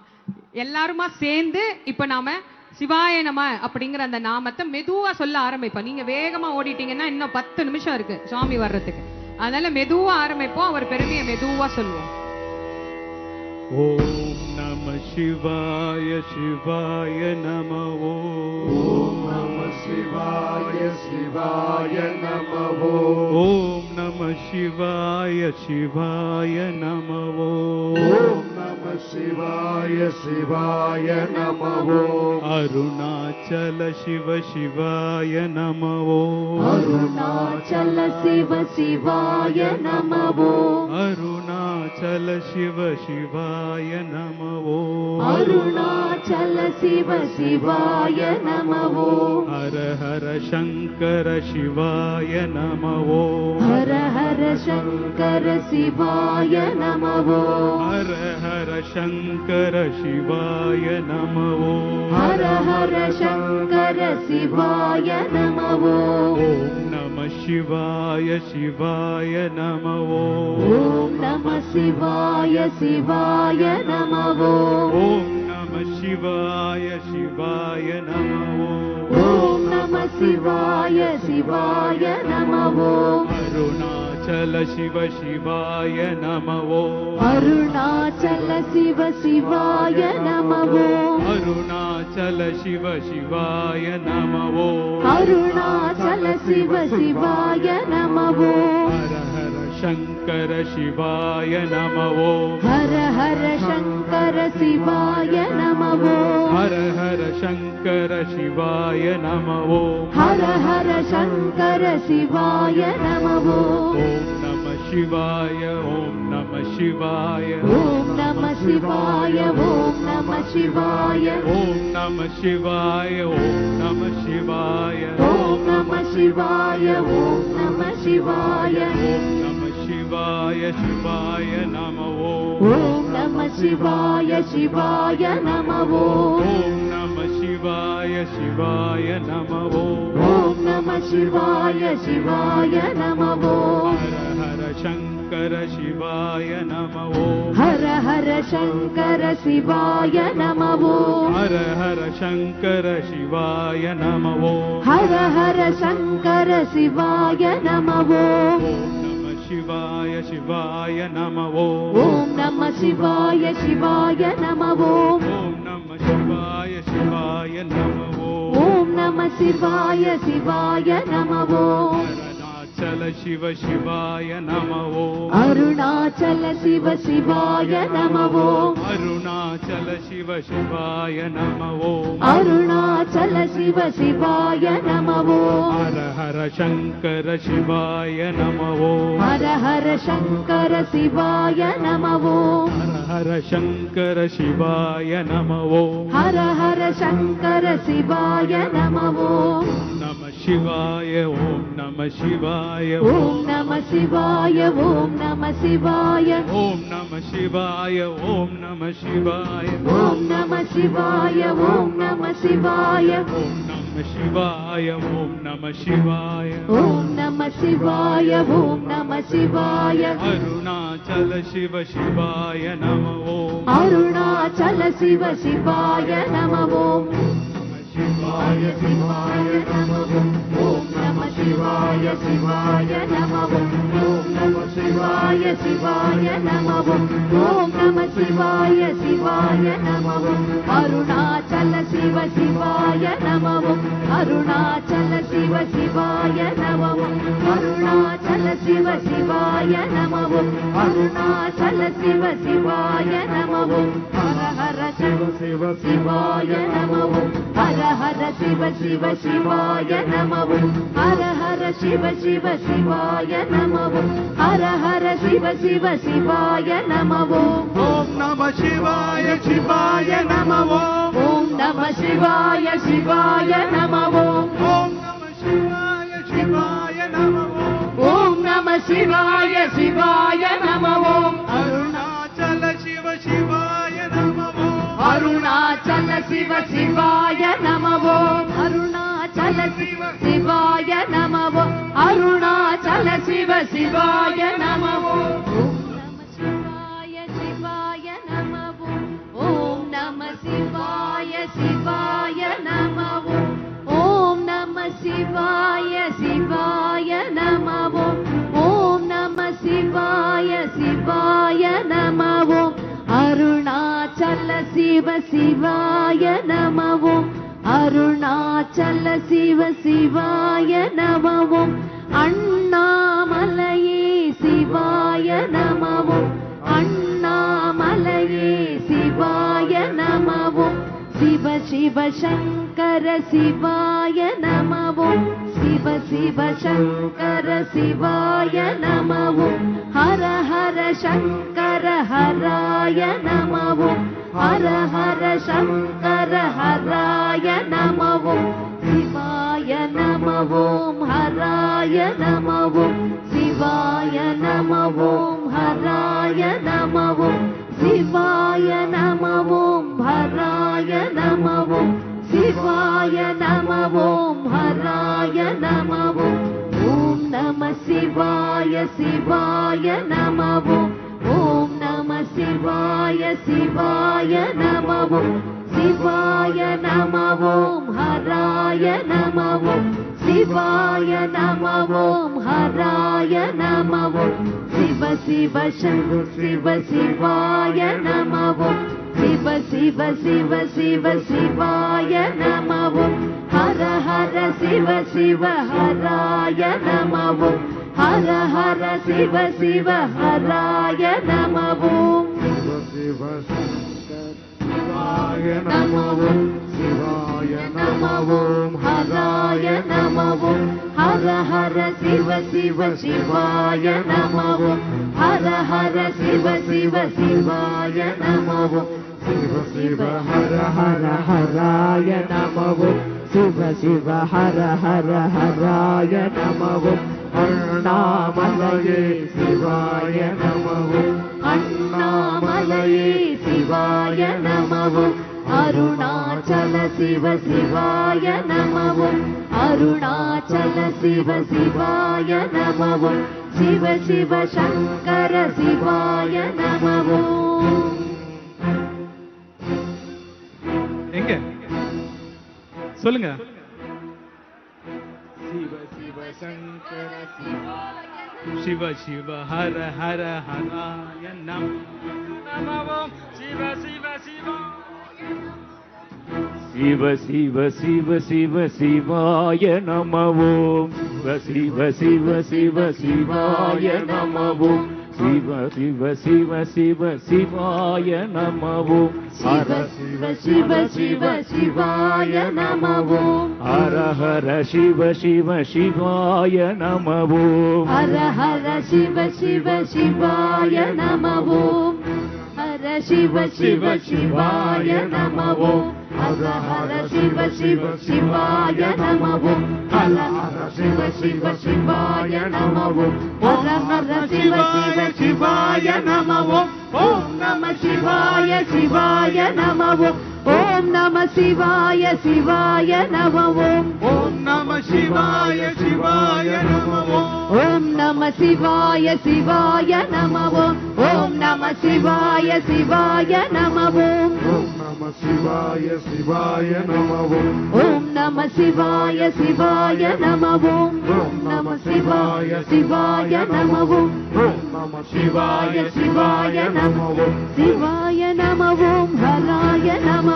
எல்லாருமா சேர்ந்து இப்ப நாம சிவாய நம அப்படிங்கிற அந்த நாமத்தை மெதுவா சொல்ல ஆரம்பிப்போம். நீங்க வேகமா ஓடிட்டீங்கன்னா இன்னும் 10 நிமிஷம் இருக்கு சுவாமி வர்றதுக்கு. அதனால மெதுவா ஆரம்பிப்போம், அவர் பெருமையை மெதுவா சொல்லுவோம். ஓம் நம சிவாய சிவாய நம. ஓம் நம சிவாய சிவாய நம. ஓம் நம சிவாய சிவாய நம. ஓம் நம சிவாய சிவாய நம. அருணாச்சல சிவ சிவாய நம. அருணாச்சல சிவ சிவாய நமோ. அருணாச்சல சிவ சிவாய நம. அருணாச்சல சிவ சிவாய நமோ. ஹர ஹர சங்கர சிவாய நம. ஹர ஹர சங்கர சிவாய நமோ. ஹர ஹர சங்கர சிவாய நம. ஹர ஹர சங்கர சிவாய நமோ. ஓம் நம சிவாய சிவாய நம. ஓம் நம சிவாய சிவாய நமோ. ஓம் நம சிவாய சிவாய நம. ஓம் நம சிவாய சிவாய நமோ. அருணாச்சல சிவ சிவாய நம. அருணாச்சல சிவ சிவாய நமோ. அருணாச்சல சிவ சிவாய நம. அருணாச்சல சிவ சிவாய நமோ. ஹர ஹர சங்கர சிவாய நம. ஹர ஹர சங்கர சிவாய நமோ. ஹர ஹர சங்கர சிவாய நம. ஹர ஹர சங்கர சிவாய நமோ. ஓம் நம சிவாய. ஓம் நம சிவாய. ஓம் நம சிவாய. ஓம் நம சிவாய. ஓம் நம சிவாய. ஓம் நம சிவாய. ஓம் நம சிவாய. ஓம் நம சிவாய. ஓம் நம சிவாய சிவாய நம. ஓம் நம சிவாய சிவாய நமோ. ஓம் நம சிவாய சிவாய நம. ஓம் நம சிவாய சிவாய நமோ. ஹர ஹர சங்கர சிவாய நம. ஹர ஹர சங்கர சிவாய நமோ. ஹர ஹர சங்கர சிவாய நம. ஹர ஹர சங்கர சிவாய நமோ. ஓம் நம சிவாய சிவாய நம. ஓம் நம சிவாய சிவாய நமோ. ஓம் நம சிவாய சிவாய நம. ஓம் நம சிவாய சிவாய நமோ. அருணாச்சல சிவ சிவாய நம. அருணாச்சல சிவ சிவாய நமோ. அருணாச்சல சிவ சிவாய நம. அருணாச்சல சிவ சிவாய நமோ. ஹர ஹர சங்கர சிவாய நம. ஹர ஹர சங்கர சிவாய நமோ. ஹர ஹர சங்கர சிவாய நம. ஹர ஹர சங்கர சிவாய நமோ. நம சிவாய. ஓம் நம சிவாய. ஓம் நம சிவாய. ஓம் நம சிவாய. ஓம் நம சிவாய. ஓம் நம சிவாய. ஓம் நம சிவாய. ஓம் நம சிவாய. ஓம் நம சிவாய. ஓம் நம சிவாய. ஓம் நம சிவாய. ஓம் நம சிவாய. அருணாச்சல சிவ சிவாய நம. அருணாச்சல சிவ சிவாய நமோ. சிவாய சிவாய நமோ. ஓம் நம சிவாய சிவாய நமோ. ஓம் நம சிவாய சிவாய நமோ. ஓம் நம சிவாய சிவாய நமோ. அருணாச்சல சிவ சிவாய நமோ. அருணாச்சல சிவ சிவாய நமோ. அருணாச்சல சிவ சிவாய நமோ. அருணாச்சல சிவ சிவாய நமோ. ஹர ஹர சங்கர சிவ சிவாய நமவோம் ஹர ஹர சிவ சிவ சிவாய நமவோம் ஹர ஹர சிவ சிவ சிவாய நமவோம் ஹர ஹர சிவ சிவ சிவாய நமவோம் ஓம் நம சிவாய சிவாய நமவோம் ஓம் நம சிவாய சிவாய நமவோம் ஓம் நம சிவாய சிவாய நமவோம் ஓம் நம சிவாய சிவாய நமவோம் அருணாச்சல சிவ சிவாய நமவோம் அருணாச்சல சிவ சிவாய நமவோம் அருணாச்சல சிவ சிவாய நமவோம் அருணாச்சல சிவ சிவாய நமவோம் ஓம் நம சிவாய சிவாய நமவோம் ஓம் நம சிவாய சிவாய நமவோம் ஓம் நம சிவாய சிவாய நமவோம் அருணாச்சல சிவ சிவாய நமவோம் அருணாச்சல சிவ சிவாய நமவோம் அண்ணாமலையே சிவாய நமவோம் அண்ணாமலையே சிவாய நமவோம் சிவ சிவ சங்கர சிவாய நமவோம் சிவ சிவ சங்கர சிவாய நமவோம் ஹர ஹர சங்கர ஹராய நமவோம் ஹர ஹர சங்கர ஹராய நமவோம் சிவாய நமவோம் ஹராய நமவோம் சிவாய நமவோம் ஹராய நமவோம் சிவாய நமவோம் ஹராய நமவோம் சிவாய நமவோம் ஹராய நமவோம் ஓம் நம சிவாய சிவாய நமவோம் ஓம் நம சிவாய சிவாய நமவோம் சிவாய நமவோம் ஹராய நமவோம் சிவாய நமவோம் ஹராய நமவோம் சிவ சிவ சங்கு சிவ சிவாய நமவோம் சிவ சிவ சிவ சிவ சிவாய நமவோம் ஹர ஹர சிவ சிவ ஹராய நமவோம் ஹர ஹர சிவ சிவ ஹராய நமவோம் சிவ சிவாய நமவோம் சிவாய நமவோம் ஹராய நமவோம் ஹர ஹர சிவ சிவ சிவாய நமவோம் ஹர ஹர சிவ சிவ சிவாய நமவோம் சிவ சிவ ஹர ஹர ஹராய நமவோம் சிவ சிவ ஹர ஹர ஹராய நமவோம் அண்ணாமலையே சிவாய நமவோம் அண்ணாமலையே சிவாய நமவோம் அருணாச்சல சிவ சிவாய நமவோம் அருணாச்சல சிவ சிவாய நமவோம் சிவ சிவ சங்கர சிவாய நமவோம் எங்க சொல்லுங்க சிவ சிவ சங்கர சிவ சிவ ஹர ஹர ஹராய நமவோம் சிவ சிவ சிவ சிவ சிவ சிவ சிவ சிவாய நமவோம் சிவ சிவ சிவ சிவாய நமவோம் சிவ சிவ சிவ சிவ சிவாய நமவோம் ஹர சிவ சிவ சிவ சிவாய நமவோம் ஹர ஹர சிவ சிவ சிவாய நமவோம் ஹர ஹர சிவ சிவ சிவாய நமவோம் ஹர சிவ சிவ சிவாய நமவோம் ஹர ஹர சிவ சிவ சிவாய நமவோம் ஹர ஹர சிவ சிவ சிவாய நமவோம் ஹர ஹர சிவ சிவ சிவாய நமவோம் ஓம் நம சிவாய சிவாய நமவோம் ஓம் நம சிவாய சிவாய நமவோம் ஓம் நம சிவாய சிவாய நமவோம் ஓம் நம சிவாய சிவாய நமவோம் ஓம் நம சிவாய சிவாய நமவோம் ஓம் நம சிவாய சிவாய நமவோம் ஓம் நம சிவாய சிவாய நமவோம் ஓம் நம சிவாய சிவாய நமவோம் ஓம் நம சிவாய சிவாய நமவோம் சிவாய நமவோம் ஹராய நமவோம்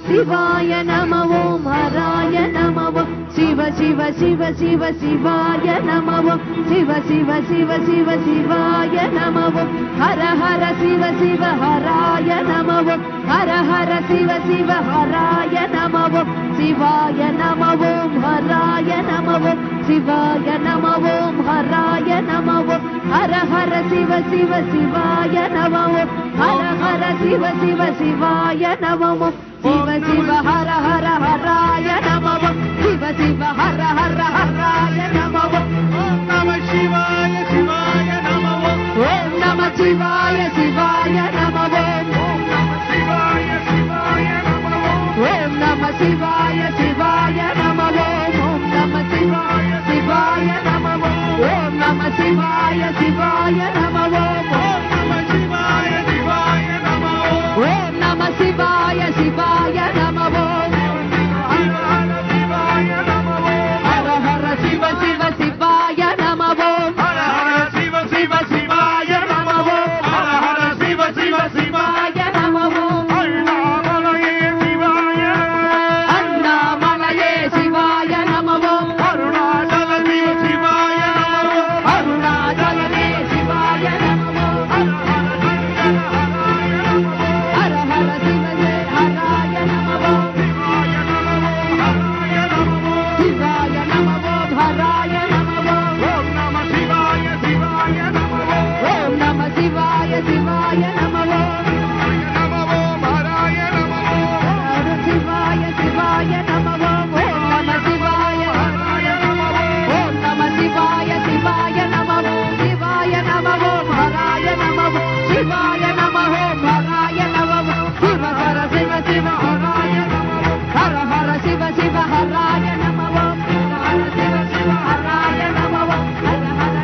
சிவாய நமவோம் ஹராய நமவோம் சிவ சிவ சிவ சிவ சிவாய நமவோம் சிவ சிவ சிவ சிவ சிவாய நமவோம் ஹர ஹர சிவ சிவ ஹராய நமவோம் ஓம் ஹர ஹர சிவ சிவ ஹராய நம ஓம் சிவாய நம ஓம் ஹராய நம ஓம் சிவாய நம ஓம் ஹராய நம ஓம் ஹர ஹர சிவ சிவ சிவாய நம ஓம் ஹர ஹர சிவ சிவ சிவாய நம ஓம் சிவ சிவ ஹர ஹர ஹராய நம ஓம் சிவ சிவ ஹர ஹர ஹராய நம ஓம் ஓம் நம சிவாய சிவாய நம ஓம் ஓம் நம சிவாய சிவாய நம ஓம் ஓம் நம சிவாய சிவாய நம ஓம் ஓம் நம சிவாய சிவாய நம ஓம் ஓம் நம சிவாய சிவாய நம ஓம் ஓம் நம சிவாய சிவாய நம ஓம் ஓம் நம சிவாய சிவாய நம ஓம் ஹர ஹர சிவ சிவ சிவாய நம ஓம் ஹர ஹர சிவ சிவ சிவாய நம ஓம் ஹர ஹர சிவ சிவ சிவாய சிவாய நம ஓம் அண்ணாமலையே சிவாய நம ஓம் அண்ணாமலையே சிவாய நம ஓம் அருணாச்சல சிவ சிவாய நம ஓம் அருணாச்சலனே சிவாய நம ஓம் ஹர ஹர சிவ ஹராய நம ஓம் சிவாய நம ஓம் ஹராய நம ஓம் ஓம் நம சிவாய சிவாய நம ஓம் ஓம் நம சிவாய சிவாய நம ஓம் நம ஓம் ஹராய நம ஓம் ஹர சிவாய சிவாய நம ஓம் ஓம் நம சிவாய ஓம் நம சிவாய சிவாய நம ஓம் சிவாய நம ஓம் ஹராய நம ஓம் சிவாய நம ஓம் ஹராய நம ஓம் சிவ ஹர சிவ சிவ ஹராய நம ஓம் ஹர ஹர சிவ சிவ ஹராய நம ஓம் ஹர சிவ சிவ ஹராய நம ஓம் ஹர ஹர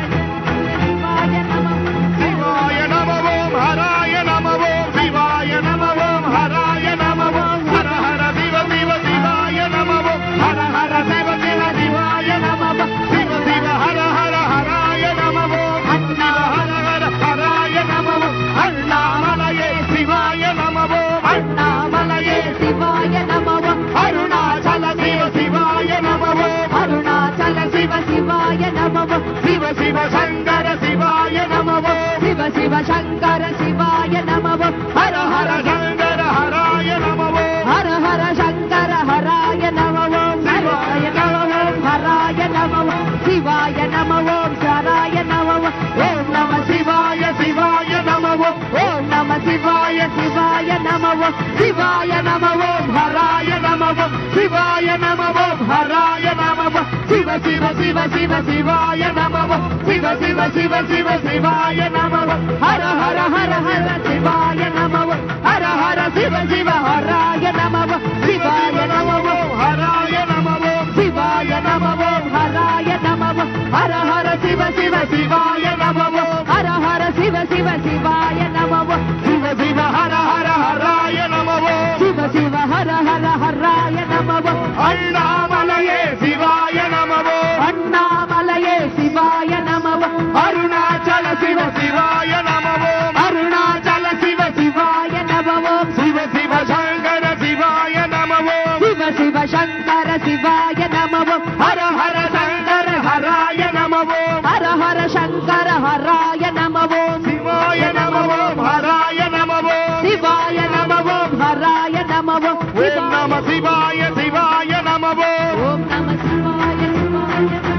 சிவாய நம ஓம் சிவாய நம ஓம் ஹராய நம ஓம் சிவாய நம ஓம் ஹராய நம ஓம் ஹர ஹர சிவ சிவ சிவாய நம ஓம் ஹர ஹர சிவ சிவ சிவாய நம ஓம் சிவ சிவ ஹர ஹர ஹராய நம ஓம் சிவ ஹர ஹர ஹராய நம ஓம் அண்ணாமலையே சிவாய நம ஓம் அண்ணாமலையே சிவாய நம ஓம் அருணாச்சல சிவ சிவாய நம ஓம் அருணாச்சல சிவ சிவாய நம ஓம் சிவ சிவ சங்கர சிவாய நம ஓம் சிவ சிவ சங்கர சிவாய நம ஓம் ஹர ஹர சங்கர ஹராய நம ஓம் ஹர ஹர சங்கர ஹராய நம ஓம் சிவாய நம ஓம் ஹராய நம ஓம் சிவாய நம ஓம் சராய நம ஓம் ஓம் நம சிவாய சிவாய நம ஓம் ஓம் நம சிவாய சிவாய நம ஓம் சிவாய நம ஓம் ஹராய நம ஓம் சிவாய நம ஓம் ஹராய நம ஓம் சிவ சிவ சிவ சிவ சிவாய நம ஓம் சிவ சிவ சிவ சிவ சிவாய நம ஓம் ஹர ஹர ஹர ஹர சிவாய நம ஓம் ஹர ஹர சிவ சிவ ஹராய நம ஓம் சிவாய நம ஓம் ஹராய நம ஓம் சிவாய நம ஓம் ஹராய நம ஓம் ஹர ஹர சிவ சிவ சிவாய நம ஓம் ஹர ஹர சிவ சிவ சிவாய நம ஓம் சிவ சிவ ஹர ஹர ஹராய நம ஓம் சிவ சிவ ஹர ஹர ஹராய நம ஓம் அண்ணாமலையே சிவாய நம ஓம் அண்ணாமலையே சிவாய நம ஓம் அருணாச்சல சிவ சிவாய நம ஓம் அருணாச்சல சிவ சிவாய நம ஓம் சிவ சிவ சங்கர சிவாய நம ஓம் சிவ சிவ சங்கர சிவாய நம ஓம் ஹர ஹர சங்கர ஹராய நம ஓம் ஹர ஹர சங்கர ஹராய நம ஓம் சிவாய நம ஓம் ஹராய நம ஓம் சிவாய நம ஓம் ஹராய நம ஓம் ஓம் நம சிவாய சிவாய நம ஓம் ஓம் நம சிவாய சிவாய நம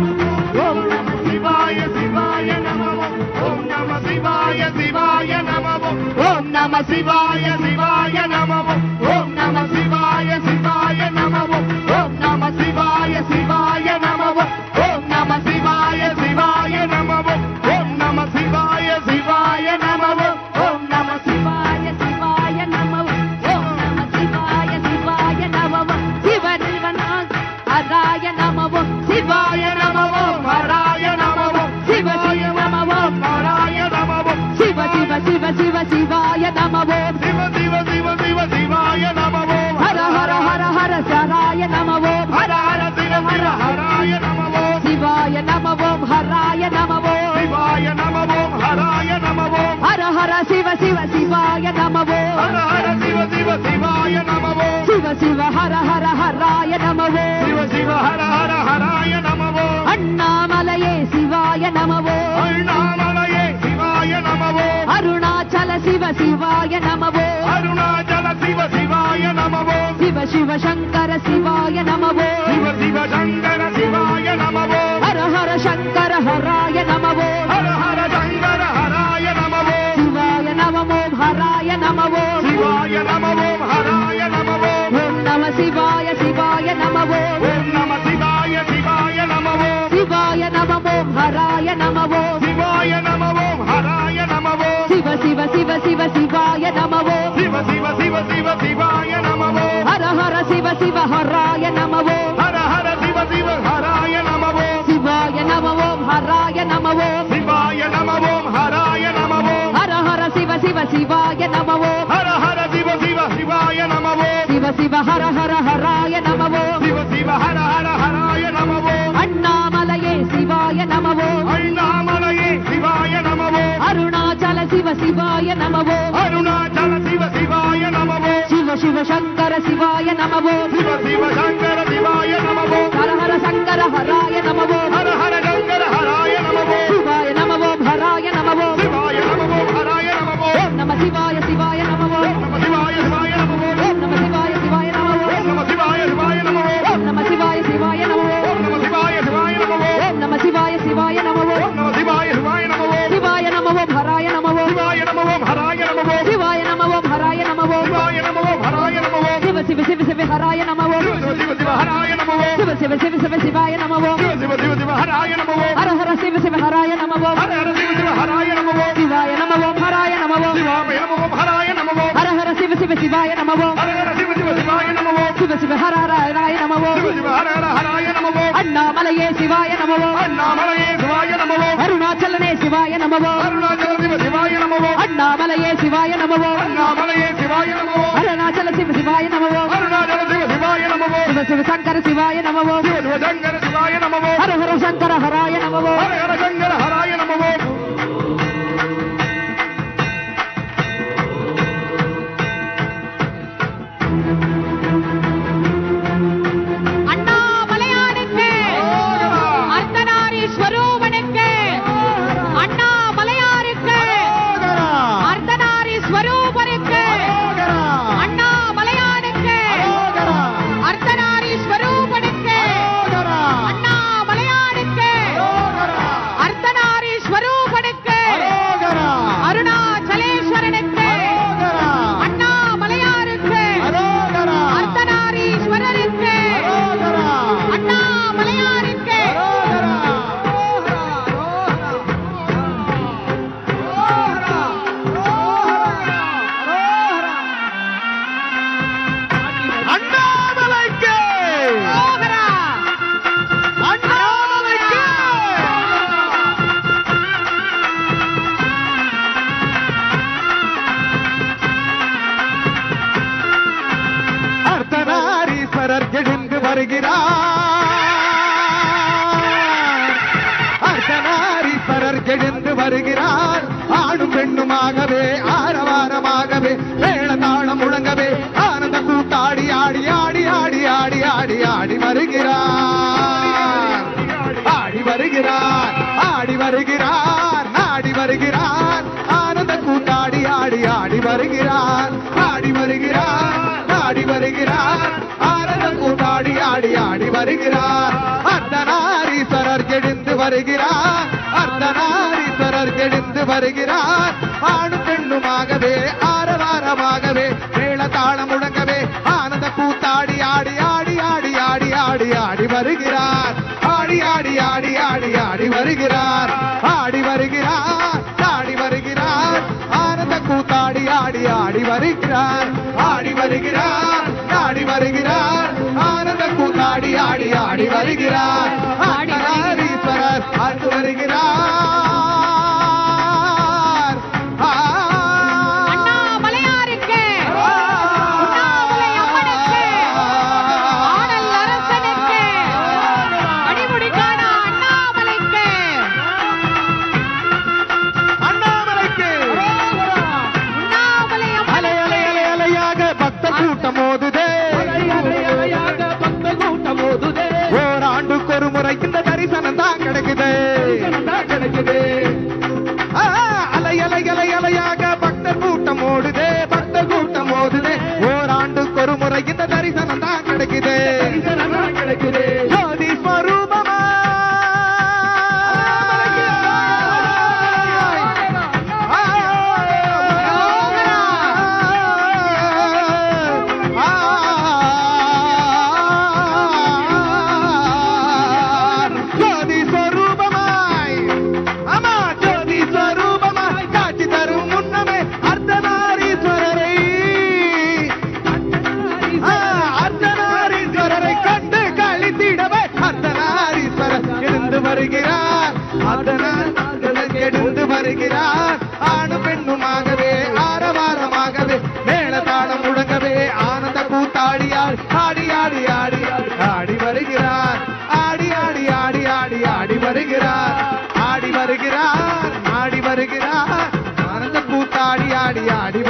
ஓம் நம சிவாய சிவாய நம ஓம் ஓம் நம சிவாய சிவாய நம ஓம் ஓம் நம சிவாய சிவாய நம ஓம் ஓம் நம சிவாய சிவாய நம ஓம் ஓம் நம சிவாய சிவாய நம ஓம் ஓம் நம சிவாய சிவாய நம ஓம் ஓம் நம சிவாய சிவாய நம ஓம் ஓம் நம சிவாய சிவாய நம ஓம் நம சிவாய சிவாய நம சிவ சிவனாக ஹராய நம சிவாய நம ஹராய நம ஓம் சிவ சிவ நம ஹராய நம ஓம் சிவ சிவ சிவ சிவ சிவாய நம சிவ சிவ சிவ சிவ சிவாய நம ஓம் ஹர ஹர ஹர ஹர சராய நம ஹர ஹர சிவ சிவ ஹராய நம ஓம் சிவாய நம ஹராய நம சிவாய நம ஓம் ஹராய நம ஓம் ஹர ஹர சிவ சிவ சிவாய நம ஹர ஹர சிவ சிவ சிவாய நம ஓம் சிவ சிவ ஹர ஹர ஹராய நம சிவ சிவ ஹர ஹர ஹராய நம ஓம் அண்ணாமலையே சிவாய நம அண்ணாமலையே சிவாய நம ஓம் அருணாச்சல சிவ சிவாய நம அருணாச்சல சிவ சங்கர சிவாய நமவோ சிவ சிவ சங்கர சிவாய நமவோ ஹர ஹர சங்கர ஹராய நமவோ ஹர ஹர சங்கர ஹராய நமவோ சிவாய நமவோ ஹராய நமவோ சிவாய நமவோ ஹராய நமவோ ஓம் நம சிவாய சிவாய நமவோ ஓம் நம சிவாய சிவாய நமவோ சிவாய நமவோ ஹராய நமவோ சிவாய நமவோ ஹராய நமவோ சிவ சிவ சிவ சிவ சிவாய நமவோ சிவ சிவ சிவ சிவ சிவாய நமவோ ஹர ஹர சிவ சிவ ஹராய நமவோ ஹர ஹர சிவ சிவ ஹராய நமவோ சிவாய நமவோ ஹராய நமவோ சிவாய நமவோ ஹராய நமவோ ஹர ஹர சிவ சிவ சிவாய நமவோ ஹர ஹர சிவ சிவ சிவாய நமவோ சிவ சிவ ஹர ஹர ஹராய நமவோ சிவ சிவ ஹர ஹர ஹராய நமவோ அண்ணாமலையே சிவாய நமவோ அண்ணாமலையே சிவாய நமவோ அருணாச்சல சிவ சிவாய நமவோ அருணாச்சல சிவ சிவாய நமவோ சிவ சிவ சங்கர சிவாய நமவோ சிவ சிவ சங்கர சிவாய நமவோ ஹர ஹர சங்கர ஹராய நமவோ ஹர ஹர சங்கர ஹராய நமவோ சிவாய நமவோ ஹராய நமவோ சிவாய நமவோ ஹராய நமவோ ஓம் நம சிவாய சிவாய நமவோ நம சிவாய சிவாய நமவோ ஓம் நம சிவாய சிவாய நமவோ நம சிவாய சிவாய நமவோ ஓம் நம சிவாய சிவாய நமவோ நம சிவாய சிவாய நமவோ ஓம் நம சிவாய சிவாய நமவோ நம சிவாய சிவாய நமவோ சிவாய நமவோ ஹராய நமவோ சிவாய நமவோ ஹராய நமவோ சிவாய நமவோ ஹராய நமவோ சிவாய நமவோ ஹராய நமவோ சிவ சிவ சிவ சிவ ஹராய நமவோ சிவ சிவ சிவ சிவ ஹராய நமவோ சிவ சிவ சிவ சிவ சிவாய நமவோ சிவ சிவ சிவ சிவ ஹராய நமவோ ஹர ஹர சிவ சிவ ஹராய நமவோ ஹர ஹர சிவ சிவ ஹராய நமவோ சிவாய நமவோ ஹராய நமவோ சிவாய நமவோ ஹராய நமவோ ஹர ஹர சிவ சிவ சிவாய நமவோ ஹர ஹர சிவ சிவ சிவாய நமவோ சிவ சிவ ஹர ஹர ஹராய நமவோ சிவ சிவ ஹர ஹர ஹராய நமவோ அண்ணாமலையே சிவாய நமவோ அண்ணாமலையே சிவாய நமவோ அருணாச்சலனே சிவாய நமவோ அருணாச்சல சிவ சிவாய நமவோ அண்ணாமலையே சிவாய நமவோ அண்ணாமலையே சிவாய நமவோ அருணாச்சல சிவ சிவாய நமவோ அருணாச்சல சிவ சிவாய நமவோ சிவ சிவ சங்கர சிவாய நமவோ சிவ சிவ சங்கர சிவாய நமவோ ஹர ஹர சங்கர ஹராய நமவோ ஹர ஹர சங்கர ஹராய நமவோ அண்ணாமலையானுக்கு அர்த்தநாரீஸ்வரூபனுக்கு அண்ணாமலையாருக்கு அர்த்தநாரீஸ்வரூபனுக்கு அண்ணாமலையானுக்கு அர்த்தநாரீஸ்வரூபனுக்கு அண்ணாமலையானுக்கு அர்த்தநாரீஸ்வரூபனுக்கு அருணாச்சலேஸ்வரனுக்கு அண்ணாமலையாருக்கு அர்த்தநாரீஸ்வரருக்கு அண்ணாமலையாருக்கு அண்ணாமலைக்கு அரோகரா. அண்ணாமலைக்கு அர்த்தநாரீஸ்வரர் எழுந்து வருகிறார் அர்த்தநாரீஸ்வரர் எழுந்து வருகிறார் ஆணும் பெண்ணுமாகவே ஆரவாரமாகவே மேளதாளம் முழங்கவே ஆனந்த கூத்தாடி ஆடி ஆடி ஆடி ஆடி ஆடி ஆடி வருகிறார் ஆடி வருகிறார் ஆடி வருகிறார் ஆடி வருகிறார் ஆனந்த கூத்தாடி ஆடி ஆடி வருகிறார் ஆடி வருகிறார் ஆடி வருகிறார் ஆனந்த கூத்தாடி ஆடி ஆடி வருகிறார் அர்த்தநாரீஸ்வரர் எழுந்து வருகிறார் அர்த்தநாரீஸ்வரர் எழுந்து வருகிறார் ஆணும் பெண்ணுமாகவே ஆரவாரமாகவே மேளதாளம் முழங்கவே ஆனந்த கூத்தாடி ஆடி ஆடி ஆடி ஆடி ஆடி ஆடி வருகிறார் ஆடி ஆடி ஆடி ஆடி ஆடி வருகிறார் ஆடி வருகிறார் ஆடி வருகிறார் ஆனந்த கூத்தாடி ஆடி ஆடி வருகிறார் ஆடி வருகிறார் ஆடி வருகிறார் ஆனந்த கூத்தாடி ஆடி ஆடி வருகிறார் அர்த்தநாரீஸ்வரர் ஆடி வருகிறார் அண்ணாமலையாருக்கு உண்ணாமலை அம்மனுக்கு ஆடல் அரசனுக்கு அடிமுடிக்கான அண்ணாமலைக்கு அண்ணாமலைக்கு உண்ணாமலை அலை அலை அம்மனுக்கு அலை அலையாக பக்த கூட்டம் மோதுதே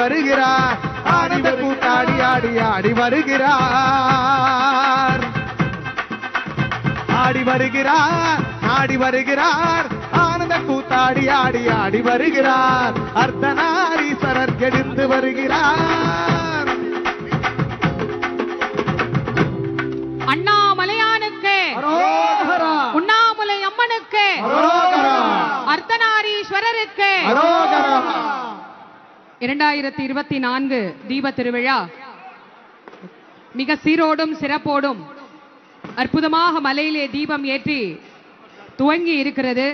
வருகிறார் ஆனந்த கூத்தாடி ஆடி ஆடி வருகிறார் ஆடி வருகிறார் ஆடி வருகிறார் ஆனந்த கூத்தாடி ஆடி ஆடி வருகிறார் அர்த்தநாரீஸ்வரர் எழுந்து வருகிறார் அண்ணாமலையானுக்கு அரோகரா உண்ணாமுலை அம்மனுக்கு அரோகரா அர்த்தநாரீஸ்வரருக்கு அரோகரா 2024 தீப திருவிழா மிக சீரோடும் சிறப்போடும் அற்புதமாக மலையிலே தீபம் ஏற்றி துவங்கி இருக்கிறது.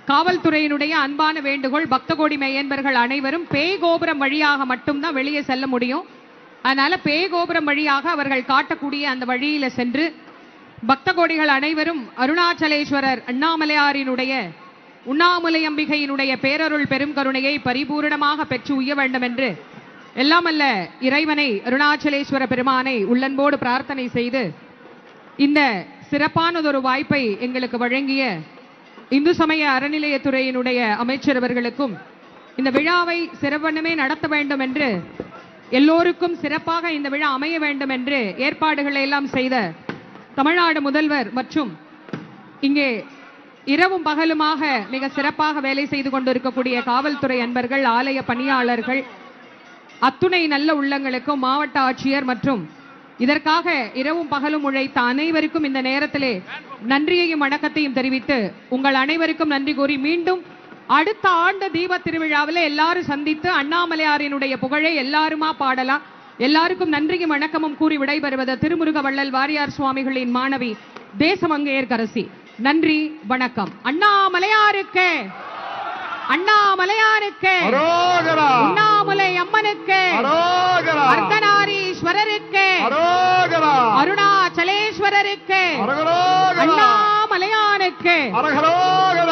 காவல்துறையினுடைய அன்பான வேண்டுகோள், பக்த கோடி மெய்யன்பர்கள் அனைவரும் பேய் கோபுரம் வழியாக மட்டும்தான் வெளியே செல்ல முடியும். அதனால பேய் கோபுரம் வழியாக அவர்கள் காட்டக்கூடிய அந்த வழியில சென்று பக்த கோடிகள் அனைவரும் அருணாச்சலேஸ்வரர் அண்ணாமலையாரினுடைய உண்ணாமுலை அம்பிகையினுடைய பேரருள் பெரும் கருணையை பரிபூரணமாக பெற்று உய்ய வேண்டும் என்று எல்லாம் அல்ல இறைவனை அருணாச்சலேஸ்வர பெருமானை உள்ளன்போடு பிரார்த்தனை செய்து இந்த சிறப்பானதொரு வாய்ப்பை எங்களுக்கு வழங்கிய இந்து சமய அறநிலையத்துறையினுடைய அமைச்சர் அவர்களுக்கும் இந்த விழாவை சிறப்பானமே நடத்த வேண்டும் என்று எல்லோருக்கும் சிறப்பாக இந்த விழா அமைய வேண்டும் என்று ஏற்பாடுகளை எல்லாம் செய்த தமிழ்நாடு முதல்வர் மற்றும் இங்கே இரவும் பகலுமாக மிக சிறப்பாக வேலை செய்து கொண்டிருக்கக்கூடிய காவல்துறை அன்பர்கள், ஆலய பணியாளர்கள், அத்துணை நல்ல உள்ளங்களுக்கும் மாவட்ட ஆட்சியர் மற்றும் இதற்காக இரவும் பகலும் உழைத்த அனைவருக்கும் இந்த நேரத்திலே நன்றியையும் வணக்கத்தையும் தெரிவித்து உங்கள் அனைவருக்கும் நன்றி கூறி மீண்டும் அடுத்த ஆண்டு தீப திருவிழாவில் எல்லாரும் சந்தித்து அண்ணாமலையாரினுடைய புகழை எல்லாருமா பாடலாம். எல்லாருக்கும் நன்றியும் வணக்கமும் கூறி விடைபெறுவது திருமுருக வள்ளல் வாரியார் சுவாமிகளின் மாணவி தேசமங்கையர்கரசி. நன்றி, வணக்கம். அண்ணாமலையாருக்கு, அண்ணாமலையாருக்கு, உண்ணாமுலை அம்மனுக்கு, அர்த்தநாரீஸ்வரருக்கு, அருணாச்சலேஸ்வரருக்கு, அண்ணாமலையானுக்கு அரோகரா,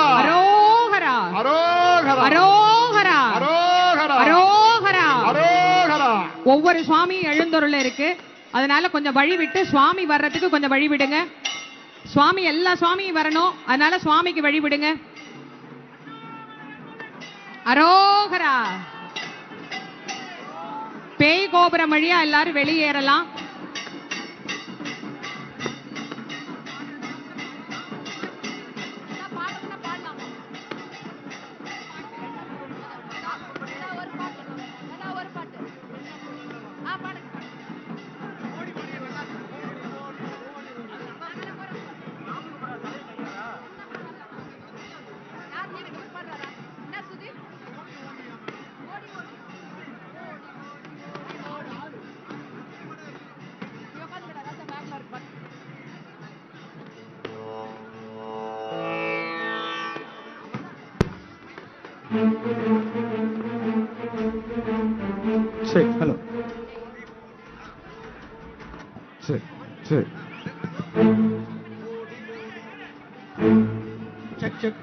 அரோகரா, அரோகரா. ஒவ்வொரு சுவாமியும் எழுந்தொருள் இருக்கு. அதனால கொஞ்சம் வழி விட்டு சுவாமி வர்றதுக்கு கொஞ்சம் வழி விடுங்க. சுவாமி எல்லா சுவாமியும் வரணும், அதனால சுவாமிக்கு வழி விடுங்க. அரோகரா. பேய் கோபுரம் வழியா எல்லாரும் வெளியேறலாம். சரி, ஹலோ, சரி சரி, செக் செக்.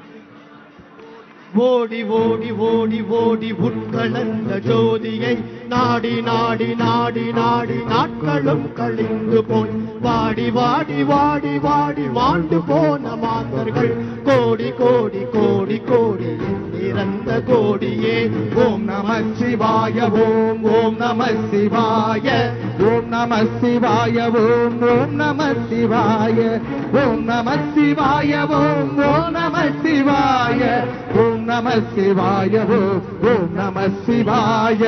ஓடி ஓடி ஓடி ஓடி உட்கலந்த ஜோதியை நாடி நாடி நாடி நாடி நாட்களும் கழிந்து போய் வாடி வாடி வாடி வாடி மாண்டு போன மாந்தர்கள் கோடி கோடி கோடி கோடி இறந்த கோடியே. ஓம் நம சிவாய ஓம் ஓம் நம சிவாய ஓம் நம சிவாய ஓம் ஓம் நம சிவாய ஓம் நம சிவாய ஓம் ஓம் நம சிவாய ஓம் நம சிவாய ஓம் ஓம் நம சிவாய.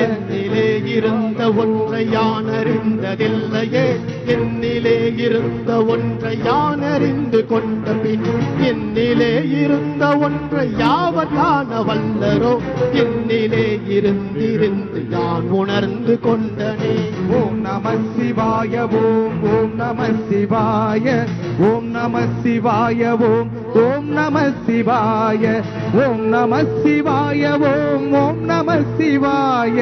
என்னிலே இருந்த ஒன்றை யான் அறிந்ததில்லையே, என்னிலே இருந்த ஒன்றை யான் அறிந்து கொண்ட பின் என்னிலே இருந்த ஒன்றை யாவர் காண வல்லரோ, என்னிலே இருந்திருந்து யான் உணர்ந்து கொண்டனே. ஓம் நம சிவாய ஓம் ஓம் நம சிவாய ஓம் நம சிவாய ஓம் ஓம் நம சிவாய ஓம் நம சிவாய ஓம் ஓம் நம சிவாய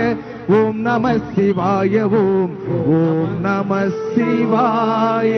ஓம் நம சிவாய ஓம் ஓம் நம சிவாய.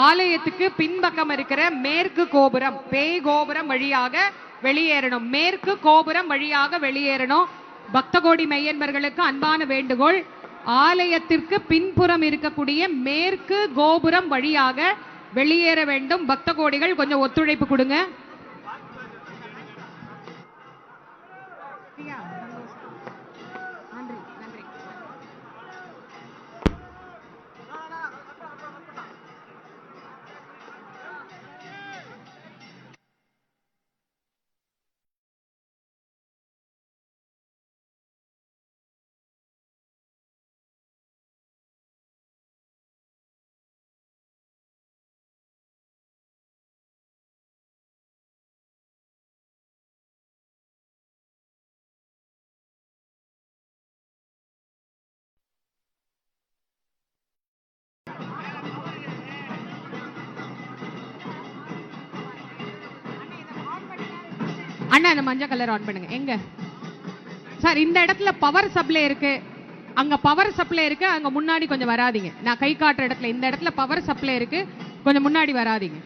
ஆலயத்துக்கு பின்பக்கம் இருக்கிற மேற்கு கோபுரம், பேய் கோபுரம் வழியாக வெளியேறணும். மேற்கு கோபுரம் வழியாக வெளியேறணும். பக்த கோடி மெய்யன்பர்களுக்கு அன்பான வேண்டுகோள், ஆலயத்திற்கு பின்புறம் இருக்கக்கூடிய மேற்கு கோபுரம் வழியாக வெளியேற வேண்டும். பக்த கோடிகள் கொஞ்சம் ஒத்துழைப்பு கொடுங்க. அண்ணா இந்த மஞ்சள் கலர் ஆன் பண்ணுங்க. எங்க சார் இந்த இடத்துல பவர் சப்ளை இருக்கு, அங்க பவர் சப்ளை இருக்கு, அங்க முன்னாடி கொஞ்சம் வராதீங்க. நான் கை காட்டுற இடத்துல இந்த இடத்துல பவர் சப்ளை இருக்கு, கொஞ்சம் முன்னாடி வராதீங்க.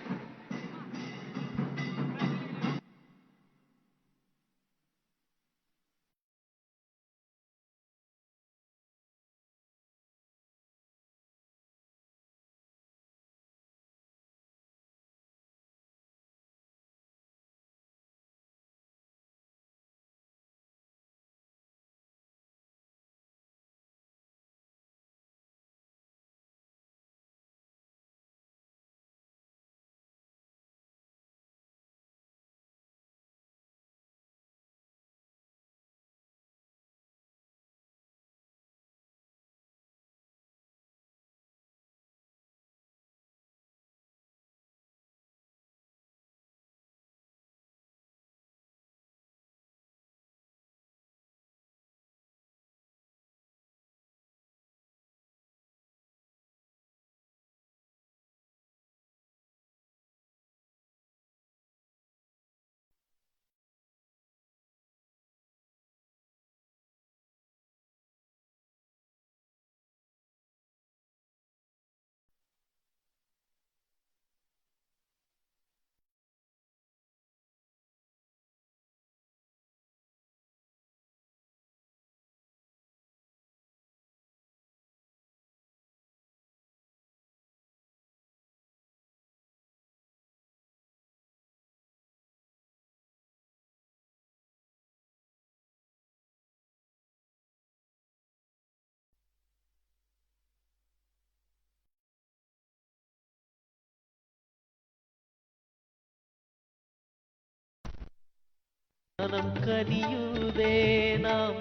மனம் கனியுதே, நாம்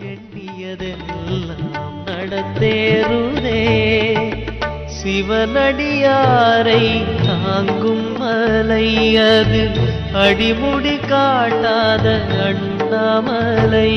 எண்ணியதெல்லாம் நடந்தேறுதே. சிவனடியாரை தாங்கும் மலை அது, அடிமுடி காட்டாத அண்ணாமலை.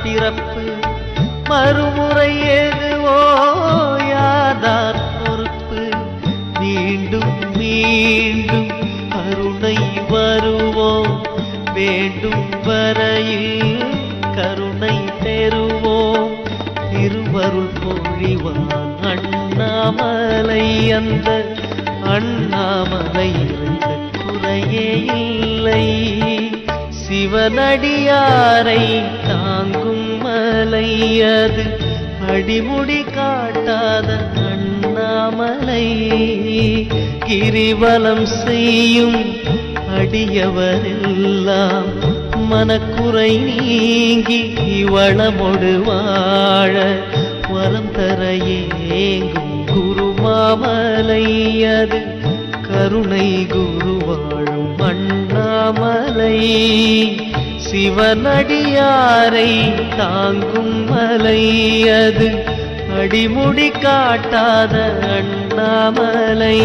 பிறப்பு மறுமுறை எதுவோ யாதார் பொறுப்பு. மீண்டும் மீண்டும் கருணை வருவோம், வேண்டும் வரையில் கருணை பெறுவோம். திருவருள் பொழிவான் அண்ணாமலை, அந்த அண்ணாமலை இருந்த குறையே இல்லை. சிவனடியாரை தாங்கும் மலை அது, அடிமுடி காட்டாத அண்ணாமலை. கிரிவலம் செய்யும் அடியவரெல்லாம் மனக்குறை நீங்கி வளமொடு வாழ வரம் தர ஏங்கும் குருமாமலை அது, கருணை குரு வாழும் அண்ணாமலை. சிவனடியாரை தாங்கும் மலை அது, அடிமுடி காட்டாத அண்ணாமலை